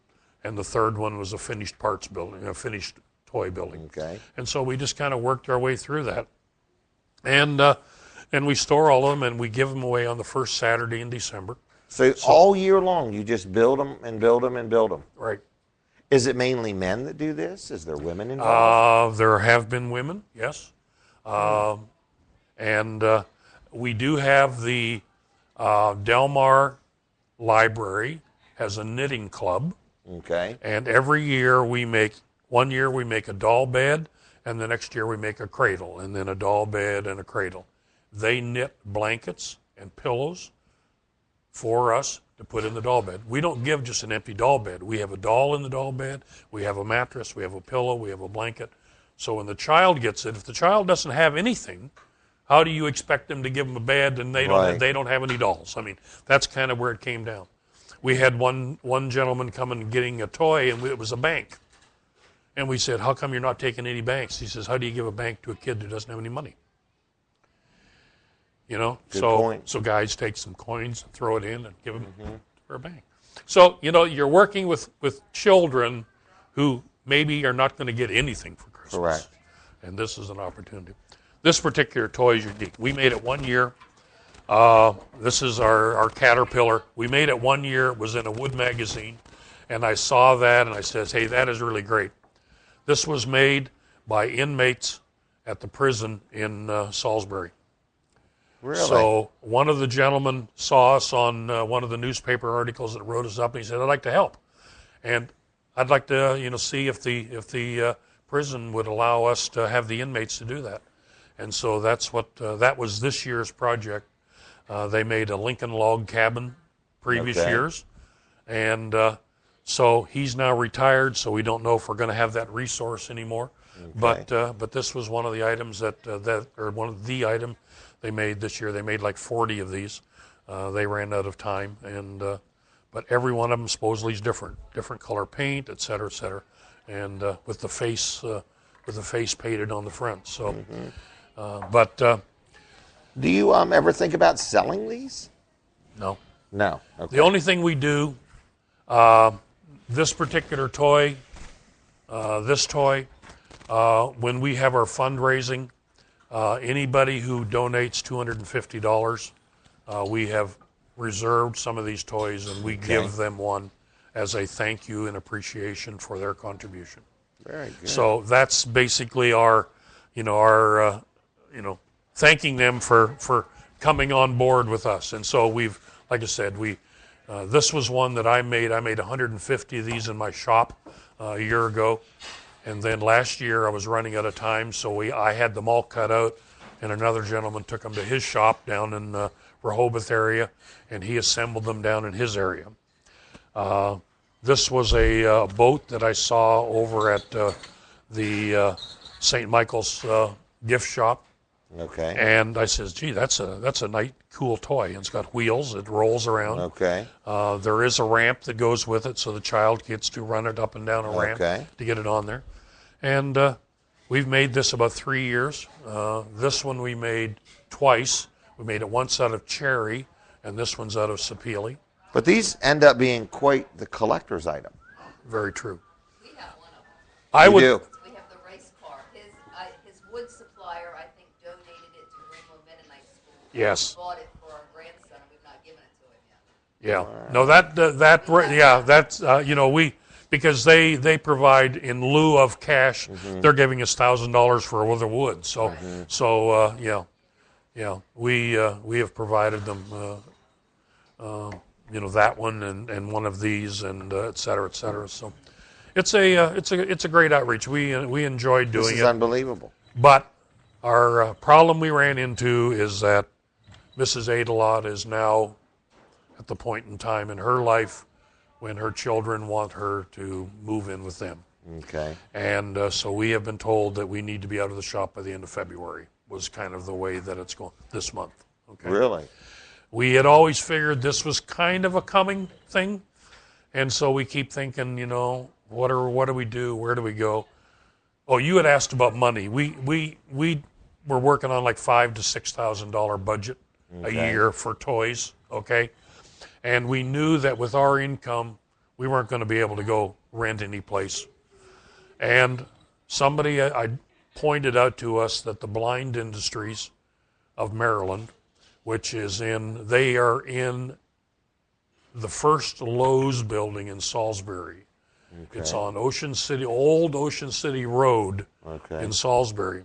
and the third one was a finished parts building, a finished toy building. Okay. And so we just kind of worked our way through that, and we store all of them, and we give them away on the first Saturday in December. So all year long, you just build them and build them and build them. Right. Is it mainly men that do this? Is there women involved? There have been women, yes. And we do have the Delmar Library has a knitting club. Okay. And every year one year we make a doll bed, and the next year we make a cradle, and then a doll bed and a cradle. They knit blankets and pillows for us to put in the doll bed. We don't give just an empty doll bed. We have a doll in the doll bed, we have a mattress, we have a pillow, we have a blanket. So when the child gets it, if the child doesn't have anything, how do you expect them to give them a bed and they don't have any dolls? I mean, that's kind of where it came down. We had one gentleman come and getting a toy, and it was a bank. And we said, how come you're not taking any banks? He says, how do you give a bank to a kid who doesn't have any money? Good point. So guys take some coins and throw it in and give them for a bank. So, you're working with children who maybe are not going to get anything for Christmas. Correct. And this is an opportunity. This particular toy is unique. We made it 1 year. This is our Caterpillar. We made it 1 year. It was in a wood magazine. And I saw that and I said, hey, that is really great. This was made by inmates at the prison in Salisbury. Really? So one of the gentlemen saw us on one of the newspaper articles that wrote us up, and he said, I'd like to help. And I'd like to see if the prison would allow us to have the inmates to do that. And so that's what that was this year's project. They made a Lincoln log cabin previous years. And so he's now retired, so we don't know if we're going to have that resource anymore. Okay. But this was one of the items or one of the item they made this year. They made like 40 of these. They ran out of time, and but every one of them supposedly is different color paint, et cetera, and with the face painted on the front. So, do you ever think about selling these? No. No. Okay. The only thing we do, this particular toy, when we have our fundraising, anybody who donates $250, we have reserved some of these toys, and we give them one as a thank you and appreciation for their contribution. Very good. So that's basically our thanking them for coming on board with us. And so we've, like I said, we This was one that I made. I made 150 of these in my shop a year ago. And then last year I was running out of time, so I had them all cut out, and another gentleman took them to his shop down in the Rehoboth area, and he assembled them down in his area. This was a boat that I saw over at the St. Michael's gift shop. Okay. And I says, gee, that's a nice, cool toy. And it's got wheels. It rolls around. Okay. There is a ramp that goes with it, so the child gets to run it up and down a ramp to get it on there. And we've made this about 3 years. This one we made twice. We made it once out of cherry, and this one's out of sapele. But these end up being quite the collector's item. Very true. We have one of them. I would. Do. We have the race car. His wood supplier, I think, donated it to Greenwood Mennonite School. Yes. We bought it for our grandson, and we've not given it to him Yeah. yet. No, that's because they provide in lieu of cash, they're giving us $1,000 for a the wood. So we have provided them that one and one of these and et cetera, et cetera. So it's a great outreach. We enjoyed doing it. This is unbelievable. But our problem we ran into is that Mrs. Adelot is now at the point in time in her life when her children want her to move in with them. Okay. And so we have been told that we need to be out of the shop by the end of February, was kind of the way that it's going this month. Okay. Really? We had always figured this was kind of a coming thing. And so we keep thinking, what do we do? Where do we go? Oh, you had asked about money. We were working on like $5,000 to $6,000 budget a year for toys, okay? And we knew that with our income, we weren't going to be able to go rent any place. And somebody I pointed out to us that the Blind Industries of Maryland, which is they are in the first Lowe's building in Salisbury. Okay. It's on Old Ocean City Road in Salisbury.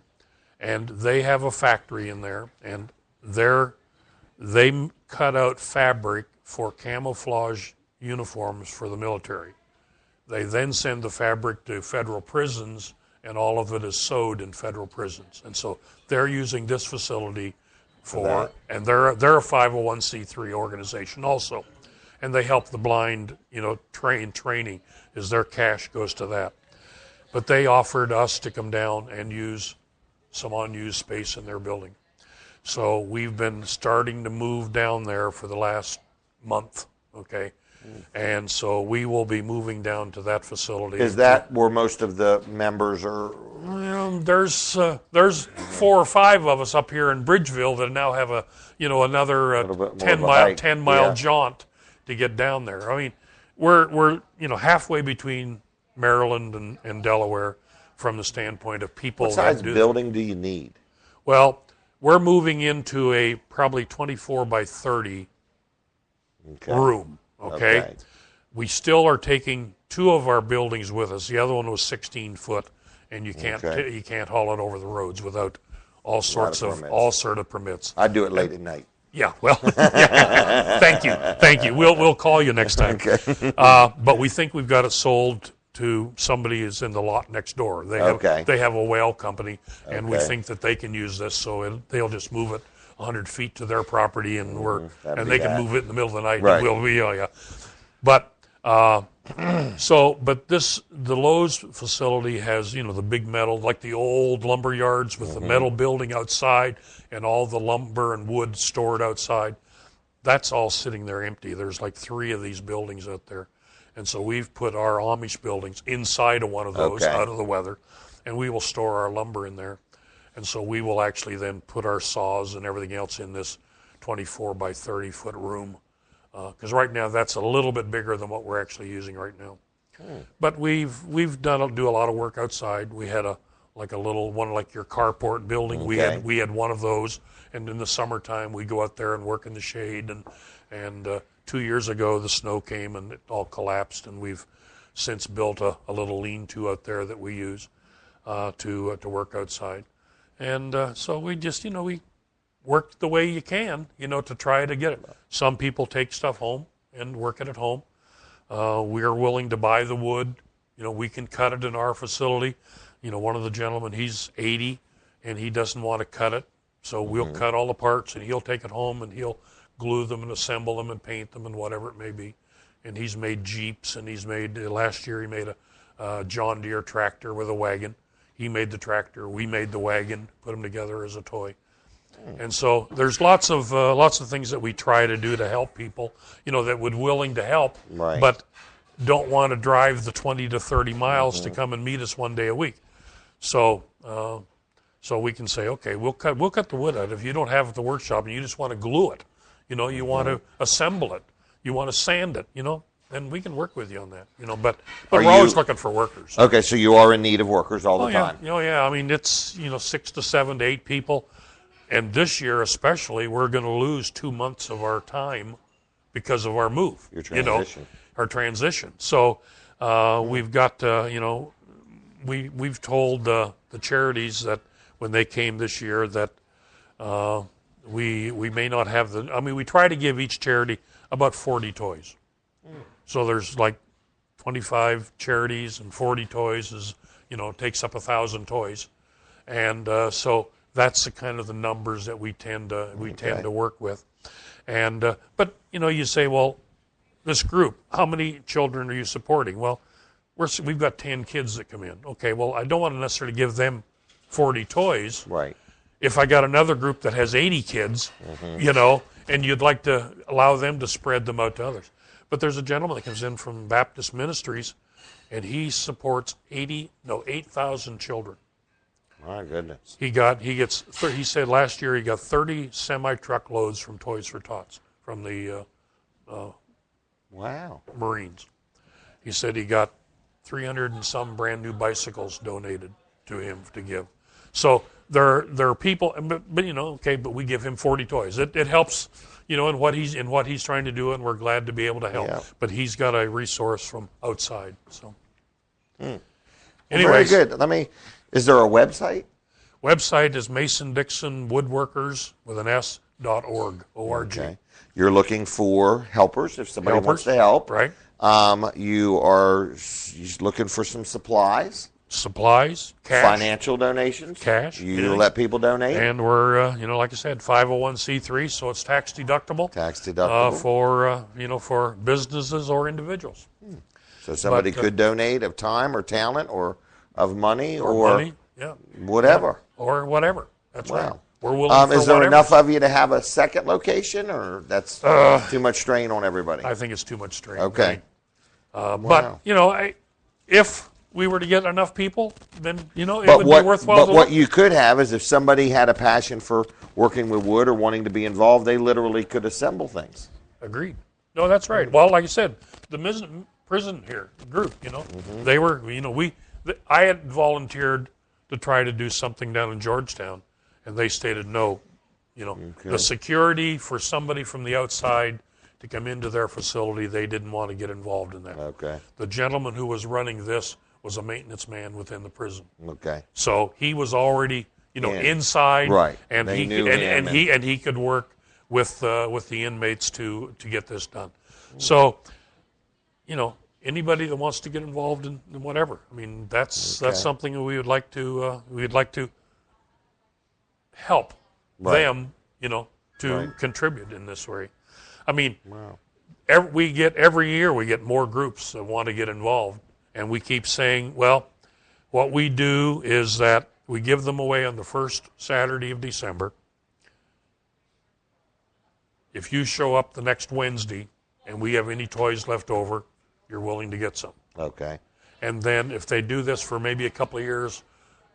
And they have a factory in there, and they cut out fabric for camouflage uniforms for the military. They then send the fabric to federal prisons, and all of it is sewed in federal prisons. And so they're using this facility and they're a 501c3 organization also. And they help the blind, training, is their cash goes to that. But they offered us to come down and use some unused space in their building. So we've been starting to move down there for the last month, okay? And so we will be moving down to that facility. Is that where most of the members are? There's 4 or 5 of us up here in Bridgeville that now have another 10-mile jaunt to get down there. I mean, we're halfway between Maryland and Delaware from the standpoint of people. What size building do you need? Well, we're moving into a probably 24 by 30 room. Okay. We still are taking 2 of our buildings with us. The other one was 16 foot, and you can't haul it over the roads without all sorts of permits. I do it late at night. Yeah, well, thank you. We'll call you next time. Okay. But we think we've got it sold to somebody who's in the lot next door. They have a whale company, and we think that they can use this, so they'll just move it 100 feet to their property, and they can move it in the middle of the night. Right. And But the Lowe's facility has the big metal, like the old lumber yards with the metal building outside and all the lumber and wood stored outside. That's all sitting there empty. There's like 3 of these buildings out there. And so we've put our Amish buildings inside of one of those out of the weather, and we will store our lumber in there. And so we will actually then put our saws and everything else in this 24 by 30 foot room. Because right now that's a little bit bigger than what we're actually using right now. But we've do a lot of work outside. We had a little one like your carport building. We had one of those, and in the summertime we go out there and work in the shade. And 2 years ago the snow came and it all collapsed, and we've since built a little lean-to out there that we use to work outside. And so we just we work the way you can to try to get it. Some people take stuff home and work it at home. We are willing to buy the wood. We can cut it in our facility. One of the gentlemen, he's 80, and he doesn't want to cut it. So we'll cut all the parts, and he'll take it home, and he'll glue them and assemble them and paint them and whatever it may be. And he's made Jeeps, and last year he made a John Deere tractor with a wagon. He made the tractor, we made the wagon, put them together as a toy. And so there's lots of things that we try to do to help people, that would willing to help, Right. but don't want to drive the 20 to 30 miles to come and meet us one day a week. So we can say, okay, we'll cut the wood out. If you don't have it at the workshop and you just want to glue it, you want to assemble it, you want to sand it, then we can work with you on that, But we're always looking for workers. Okay, so you are in need of workers all the yeah. time. Yeah. I mean, it's 6 to 7 to 8 people, and this year especially, we're going to lose 2 months of our time because of our move. Your transition. Our transition. So we've got we've told the charities that when they came this year that we may not have we try to give each charity about 40 toys. So there's like 25 charities, and 40 toys is, takes up 1,000 toys. And so that's the kind of the numbers that we tend to work with. And but you say, well, this group, how many children are you supporting? Well, we've got 10 kids that come in. Okay, well, I don't want to necessarily give them 40 toys. Right. If I got another group that has 80 kids, and you'd like to allow them to spread them out to others. But there's a gentleman that comes in from Baptist Ministries, and he supports 8,000 children. My goodness. He said last year he got 30 semi-truck loads from Toys for Tots from the Wow. Marines. He said he got 300 and some brand new bicycles donated to him to give. So there are people, but we give him 40 toys. It helps, in what he's trying to do, and we're glad to be able to help. Yeah. But he's got a resource from outside. So, Very anyways, good. Is there a website? website is Mason Dixon Woodworkers with an S.org. O-R-G. Okay. You're looking for helpers if somebody Helpers, wants to help. right. You are looking for some supplies, Supplies, cash, financial donations. Cash, You yeah. let people donate. and we're like I said, 501c3, so it's tax deductible. Tax deductible. For businesses or individuals. So somebody but, could donate of time or talent or of money Or money, yeah, whatever. or whatever. That's right. Wow. We're willing for Is there whatever. enough of you to have a second location, or that's too much strain on everybody? I think it's too much strain. Okay. Right? Wow. But if we were to get enough people, then it But would be worthwhile. what you could have is if somebody had a passion for working with wood or wanting to be involved, they literally could assemble things. Agreed. No, that's right. Well, like I said, the prison here group, they were, I had volunteered to try to do something down in Georgetown, and they stated no. The security for somebody from the outside to come into their facility, they didn't want to get involved in that. Okay. The gentleman who was running this was a maintenance man within the prison. Okay. So he was already, inside, Right. And They he knew could, him and he could work with the inmates to get this done. So, anybody that wants to get involved in whatever, that's something that we would like to help them, to contribute in this way. Wow. Every year we get more groups that want to get involved, and we keep saying, well, what we do is that we give them away on the first Saturday of December. If you show up the next Wednesday and we have any toys left over, you're willing to get some. Okay. And then if they do this for maybe a couple of years,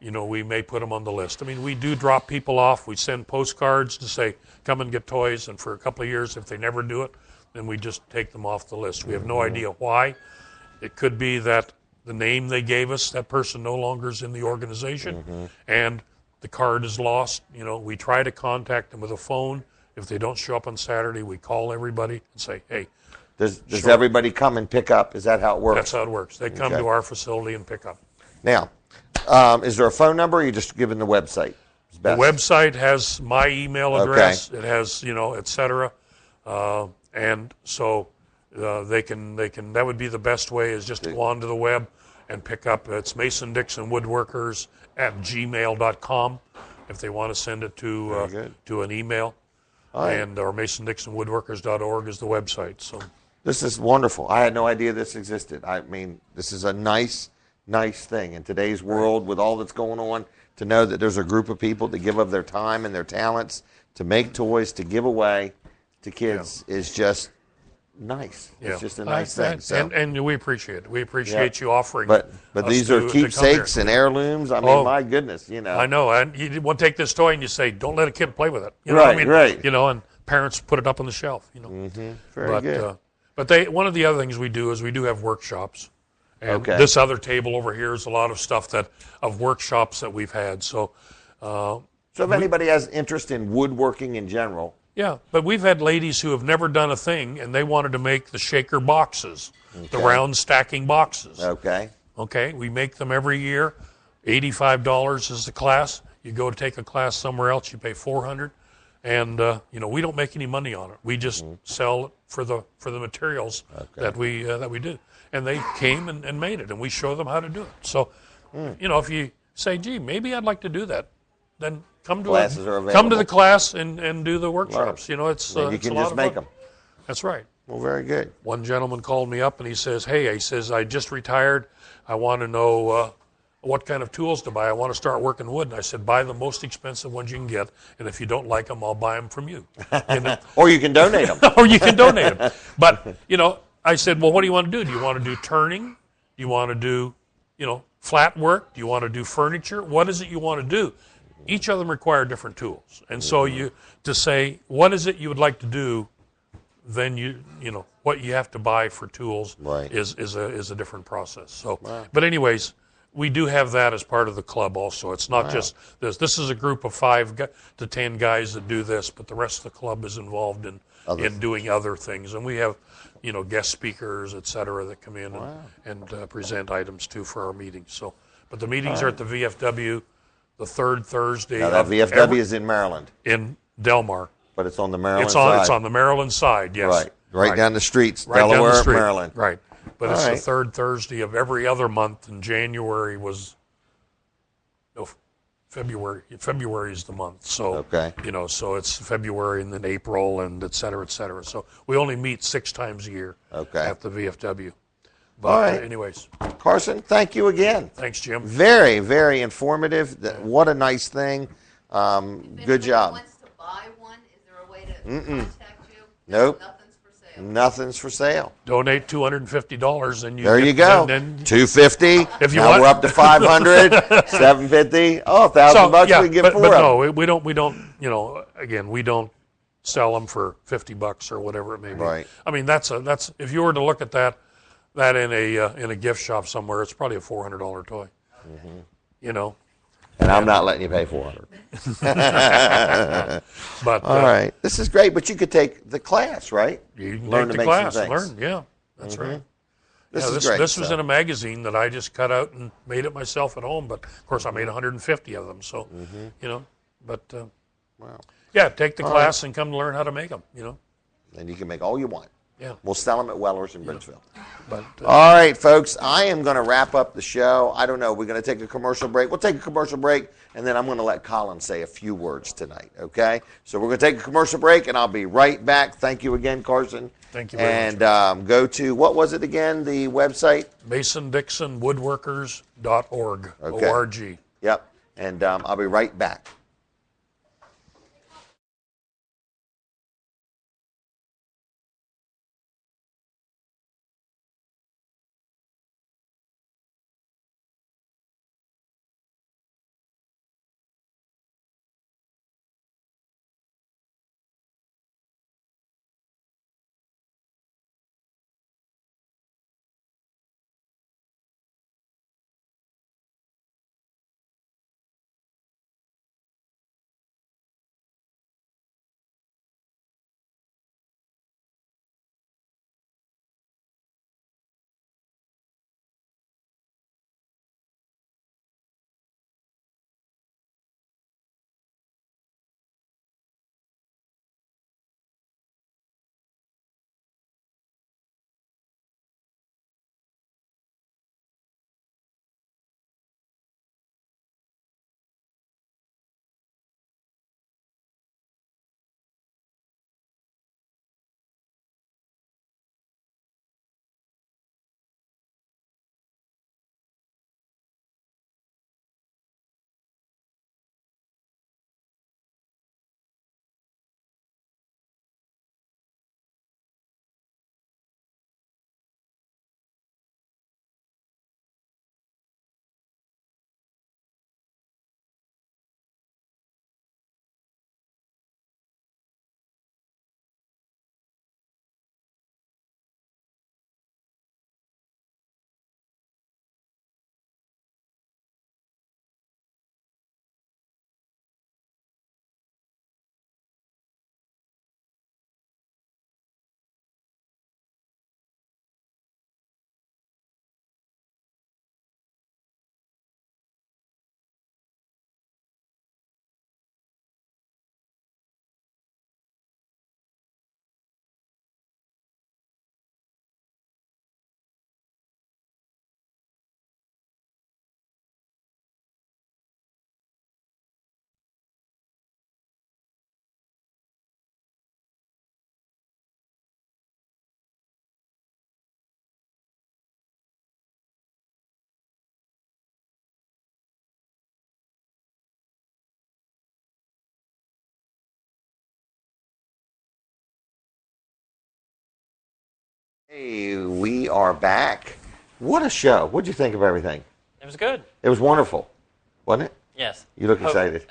we may put them on the list. We do drop people off. We send postcards to say, come and get toys. And for a couple of years, if they never do it, then we just take them off the list. We have no idea why. It could be that the name they gave us, that person no longer is in the organization, and the card is lost. We try to contact them with a phone. If they don't show up on Saturday, we call everybody and say, hey. Does everybody come and pick up? Is that how it works? That's how it works. They come to our facility and pick up. Now, is there a phone number, or are you just giving the website? The website has my email address. It has, et cetera. And so That would be the best way, is just to go onto the web and pick up. It's Mason Dixon Woodworkers at gmail.com if they want to send it to an email. And or masondixonwoodworkers.org is the website. So this is wonderful. I had no idea this existed. I mean, this is a nice thing in today's world with all that's going on. To know that there's a group of people that give of their time and their talents to make toys to give away to kids is just nice. It's just a nice thing. So. And we appreciate it. We appreciate you offering. But these are keepsakes and heirlooms. I mean, my goodness, I know. And you want to take this toy and you say, don't let a kid play with it. You know right, what I mean? Right. You know, and parents put it up on the shelf. You know. Mm-hmm. Very good. But one of the other things we do is we do have workshops. And this other table over here is a lot of stuff of workshops that we've had. So if anybody has interest in woodworking in general. Yeah, but we've had ladies who have never done a thing, and they wanted to make the shaker boxes, the round stacking boxes. Okay. Okay, we make them every year. $85 is the class. You go to take a class somewhere else, you pay $400, and we don't make any money on it. We just sell it for the materials that we do. And they came and made it, and we show them how to do it. So, if you say, gee, maybe I'd like to do that, then come to the class and do the workshops. You know, it's you can just make them. That's right. Well, very good. One gentleman called me up and he says, "Hey," he says, "I just retired. I want to know what kind of tools to buy. I want to start working wood." And I said, "Buy the most expensive ones you can get, and if you don't like them, I'll buy them from you." Or you can donate them. Or you can donate them. But I said, "Well, what do you want to do? Do you want to do turning? Do you want to do flat work? Do you want to do furniture? What is it you want to do?" Each of them require different tools, and so to say what is it you would like to do, then what you have to buy for tools is a different process. So, but anyways, we do have that as part of the club also. It's not just this. This is a group of 5 to 10 guys that do this, but the rest of the club is involved in doing other things, and we have guest speakers, et cetera, that come in and present items too for our meetings. So, but the meetings are at the VFW. The third Thursday. Now that VFW is in Maryland. In Delmar. But it's on the Maryland side. It's on the Maryland side, yes. Right down the streets, right Delaware, down the street. Maryland. Right. But it's the third Thursday of every other month, and January was February. February is the month. So so it's February and then April and et cetera, et cetera. So we only meet 6 times a year at the VFW. But anyways. Carson, thank you again. Thanks, Jim. Very, very informative. What a nice thing. Good job. If anyone wants to buy one, is there a way to contact you? Nope. Nothing's for sale. Nothing's for sale. Donate $250 and you go. $250. If you want, we're up to $500, $750. Oh, $1,000 we get for them. But no, we don't. Again, we don't sell them for $50 or whatever it may be. Right. I mean, that's if you were to look at that in a gift shop somewhere, it's probably a $400 toy. And I'm not letting you pay $400. But all right, this is great. But you could take the class, right? You can learn take to the make class some and things. learn. Yeah, that's right. This is great. This was in a magazine that I just cut out and made it myself at home. But of course, I made 150 of them. So But take the class and come to learn how to make them. And you can make all you want. Yeah. We'll sell them at Weller's in Bridgeville. But, all right, folks, I am going to wrap up the show. I don't know. We're going to take a commercial break. We'll take a commercial break, and then I'm going to let Colin say a few words tonight, okay? So we're going to take a commercial break, and I'll be right back. Thank you again, Carson. Thank you very much. And go to, what was it again, the website? MasonDixonWoodworkers.org, O-R-G. Yep, and I'll be right back. Hey, we are back. What a show. What'd you think of everything? It was good. It was wonderful, wasn't it? Yes. You look excited.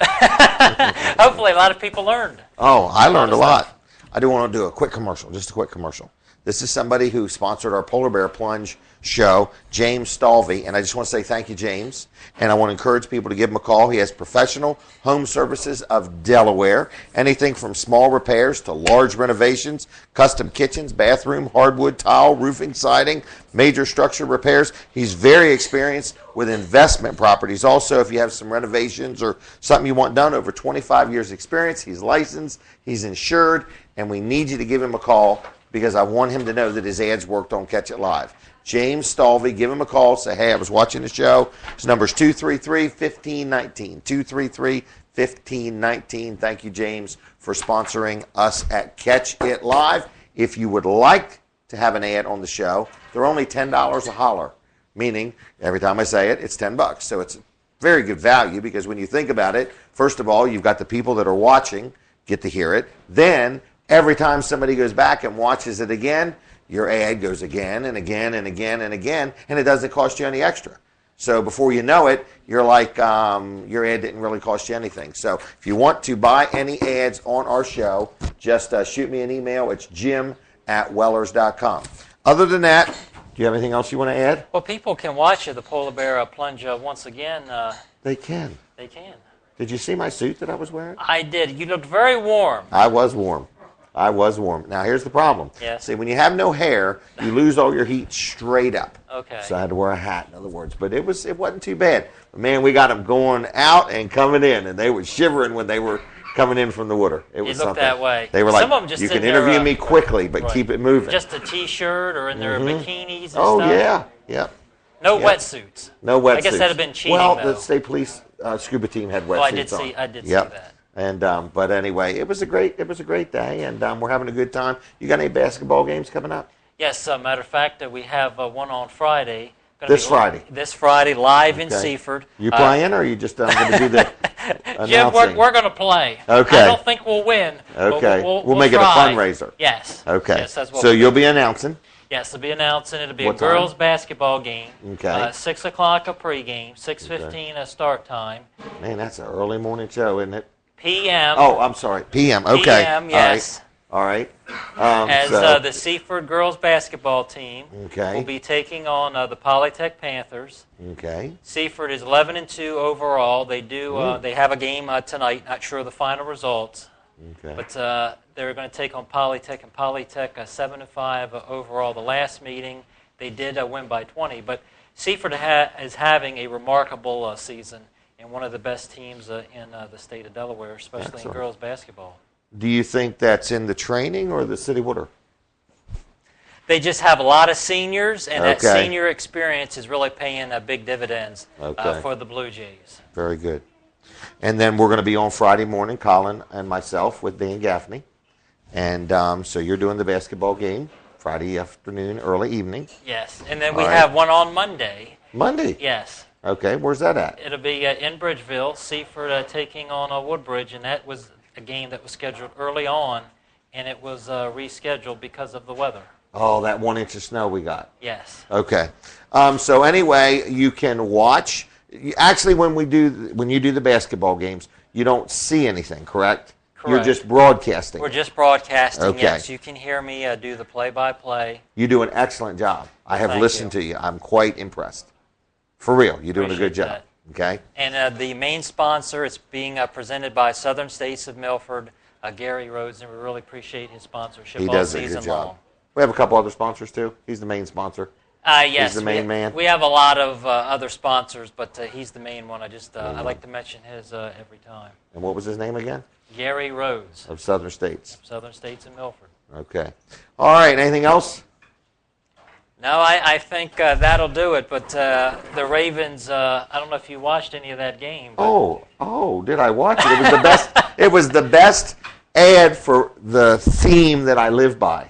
Hopefully, a lot of people learned. Oh, I learned a lot. I do want to do a quick commercial, just a quick commercial. This is somebody who sponsored our Polar Bear Plunge show, James Stalvey, and I just want to say thank you, James. And I want to encourage people to give him a call. He has professional home services of Delaware, anything from small repairs to large renovations, custom kitchens, bathroom, hardwood, tile, roofing, siding, major structure repairs. He's very experienced with investment properties. Also, if you have some renovations or something you want done, over 25 years experience. He's licensed, he's insured, and we need you to give him a call because I want him to know that his ads worked on Catch It Live. James Stalvey, give him a call. Say, hey, I was watching the show. His number's 233-1519. 233-1519. Thank you, James, for sponsoring us at Catch It Live. If you would like to have an ad on the show, they're only $10 a holler, meaning every time I say it, it's $10. So it's very good value because when you think about it, first of all, you've got the people that are watching get to hear it. Then every time somebody goes back and watches it again, your ad goes again and again and again and again, and it doesn't cost you any extra. So before you know it, you're like, your ad didn't really cost you anything. So if you want to buy any ads on our show, just shoot me an email. It's jim@wellers.com. Other than that, do you have anything else you want to add? Well, people can watch the Polar Bear Plunge once again. They can. They can. Did you see my suit that I was wearing? I did. You looked very warm. I was warm. I was warm. Now, here's the problem. Yes. See, when you have no hair, you lose all your heat straight up. Okay. So I had to wear a hat, in other words. But it wasn't too bad. But man, we got them going out and coming in, and they were shivering when they were coming in from the water. It was looked something. that way. They were Some like, of them just you in can their, interview me quickly, but right. keep it moving. Just a T-shirt or in their bikinis and Oh, stuff. yeah. Yep. No Yep. wetsuits. No wetsuits. I guess that'd have been cheating, Well, though. the state police scuba team had wetsuits Oh, I did on. see see Yep. that. And but anyway, it was a great day, and we're having a good time. You got any basketball games coming up? Yes, matter of fact, we have one on Friday. This Friday? This Friday, live in Okay. Seaford. You playing, or are you just going to do the Jim, announcing? we're going to play. Okay. I don't think we'll win. but Okay. We'll We'll make it a try. fundraiser. Yes. Okay. Yes, that's what So we'll you'll do. be announcing. Yes, they'll be announcing. It'll be What a time? girls' basketball game. Okay. 6 o'clock a pregame, 6:15 a start time. Man, that's an early morning show, isn't it? PM. Oh, I'm sorry. PM. Okay. PM, yes. All right. As So- the Seaford girls' basketball team Okay. will be taking on the Polytech Panthers. Okay. Seaford is 11-2 overall. They do. They have a game tonight. Not sure of the final results, Okay. but they're going to take on Polytech, and Polytech 7-5 overall. The last meeting they did win by 20, but Seaford is having a remarkable season and one of the best teams in the state of Delaware, especially Excellent. in girls basketball. Do you think that's in the training or the city water? They just have a lot of seniors, and that Okay. senior experience is really paying big dividends Okay. for the Blue Jays. Very good. And then we're going to be on Friday morning, Colin and myself, with Dan Gaffney. And so you're doing the basketball game Friday afternoon, early evening. Yes, and then we All right. have one on Monday. Monday? Yes. Okay, where's that at? It'll be in Bridgeville, Seaford taking on Woodbridge, and that was a game that was scheduled early on, and it was rescheduled because of the weather. Oh, that 1 inch of snow we got. Yes. Okay. So anyway, you can watch. Actually, when you do the basketball games, you don't see anything, correct? You're Correct. just broadcasting. We're just broadcasting, Okay. yes. You can hear me do the play-by-play. You do an excellent job. I have Thank listened you. to you. I'm quite impressed. For real, you're doing a good Appreciate job. that. Okay. And the main sponsor, it's being presented by Southern States of Milford, Gary Rhodes, and we really appreciate his sponsorship He all does a season good job. long. We have a couple other sponsors too. He's the main sponsor. Yes, He's the main man. We have a lot of other sponsors, but he's the main one. I like to mention his every time. And what was his name again? Gary Rhodes, Of Southern States. Southern States of Milford. Okay. All right. Anything else? No, I think that'll do it. But the Ravens, I don't know if you watched any of that game. But Oh, did I watch it? It was the best. It was the best ad for the theme that I live by.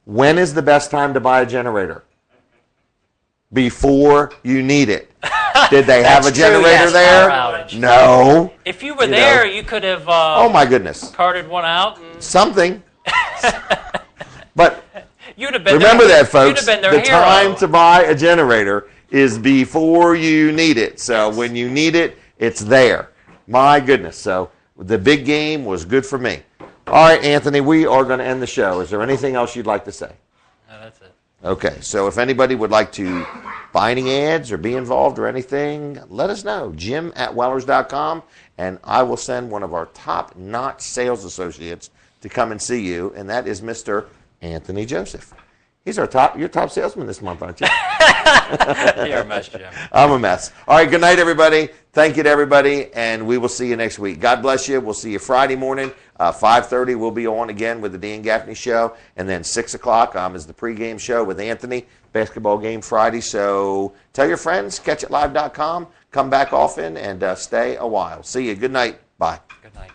When is the best time to buy a generator? Before you need it. Did they have a That's true, generator yes, there? power outage. No. If you were You know. there, you could have Oh my goodness. carted one out. And Something. But You'd have been Remember there. that, folks. You'd have been their The hero. time to buy a generator. You'd have been their The time hero. to buy a generator is before you need it. So when you need it, it's there. My goodness. So the big game was good for me. All right, Anthony, we are going to end the show. Is there anything else you'd like to say? No, that's it. Okay, so if anybody would like to buy any ads or be involved or anything, let us know. Jim@Wellers.com, and I will send one of our top-notch sales associates to come and see you, and that is Mr. Anthony Joseph. He's your top salesman this month, aren't you? You're a mess, Jim. I'm a mess. All right, good night, everybody. Thank you to everybody, and we will see you next week. God bless you. We'll see you Friday morning. 5:30, we'll be on again with the Dan Gaffney Show, and then 6 o'clock is the pregame show with Anthony, basketball game Friday. So tell your friends, catchitlive.com, come back often, and stay a while. See you. Good night. Bye. Good night.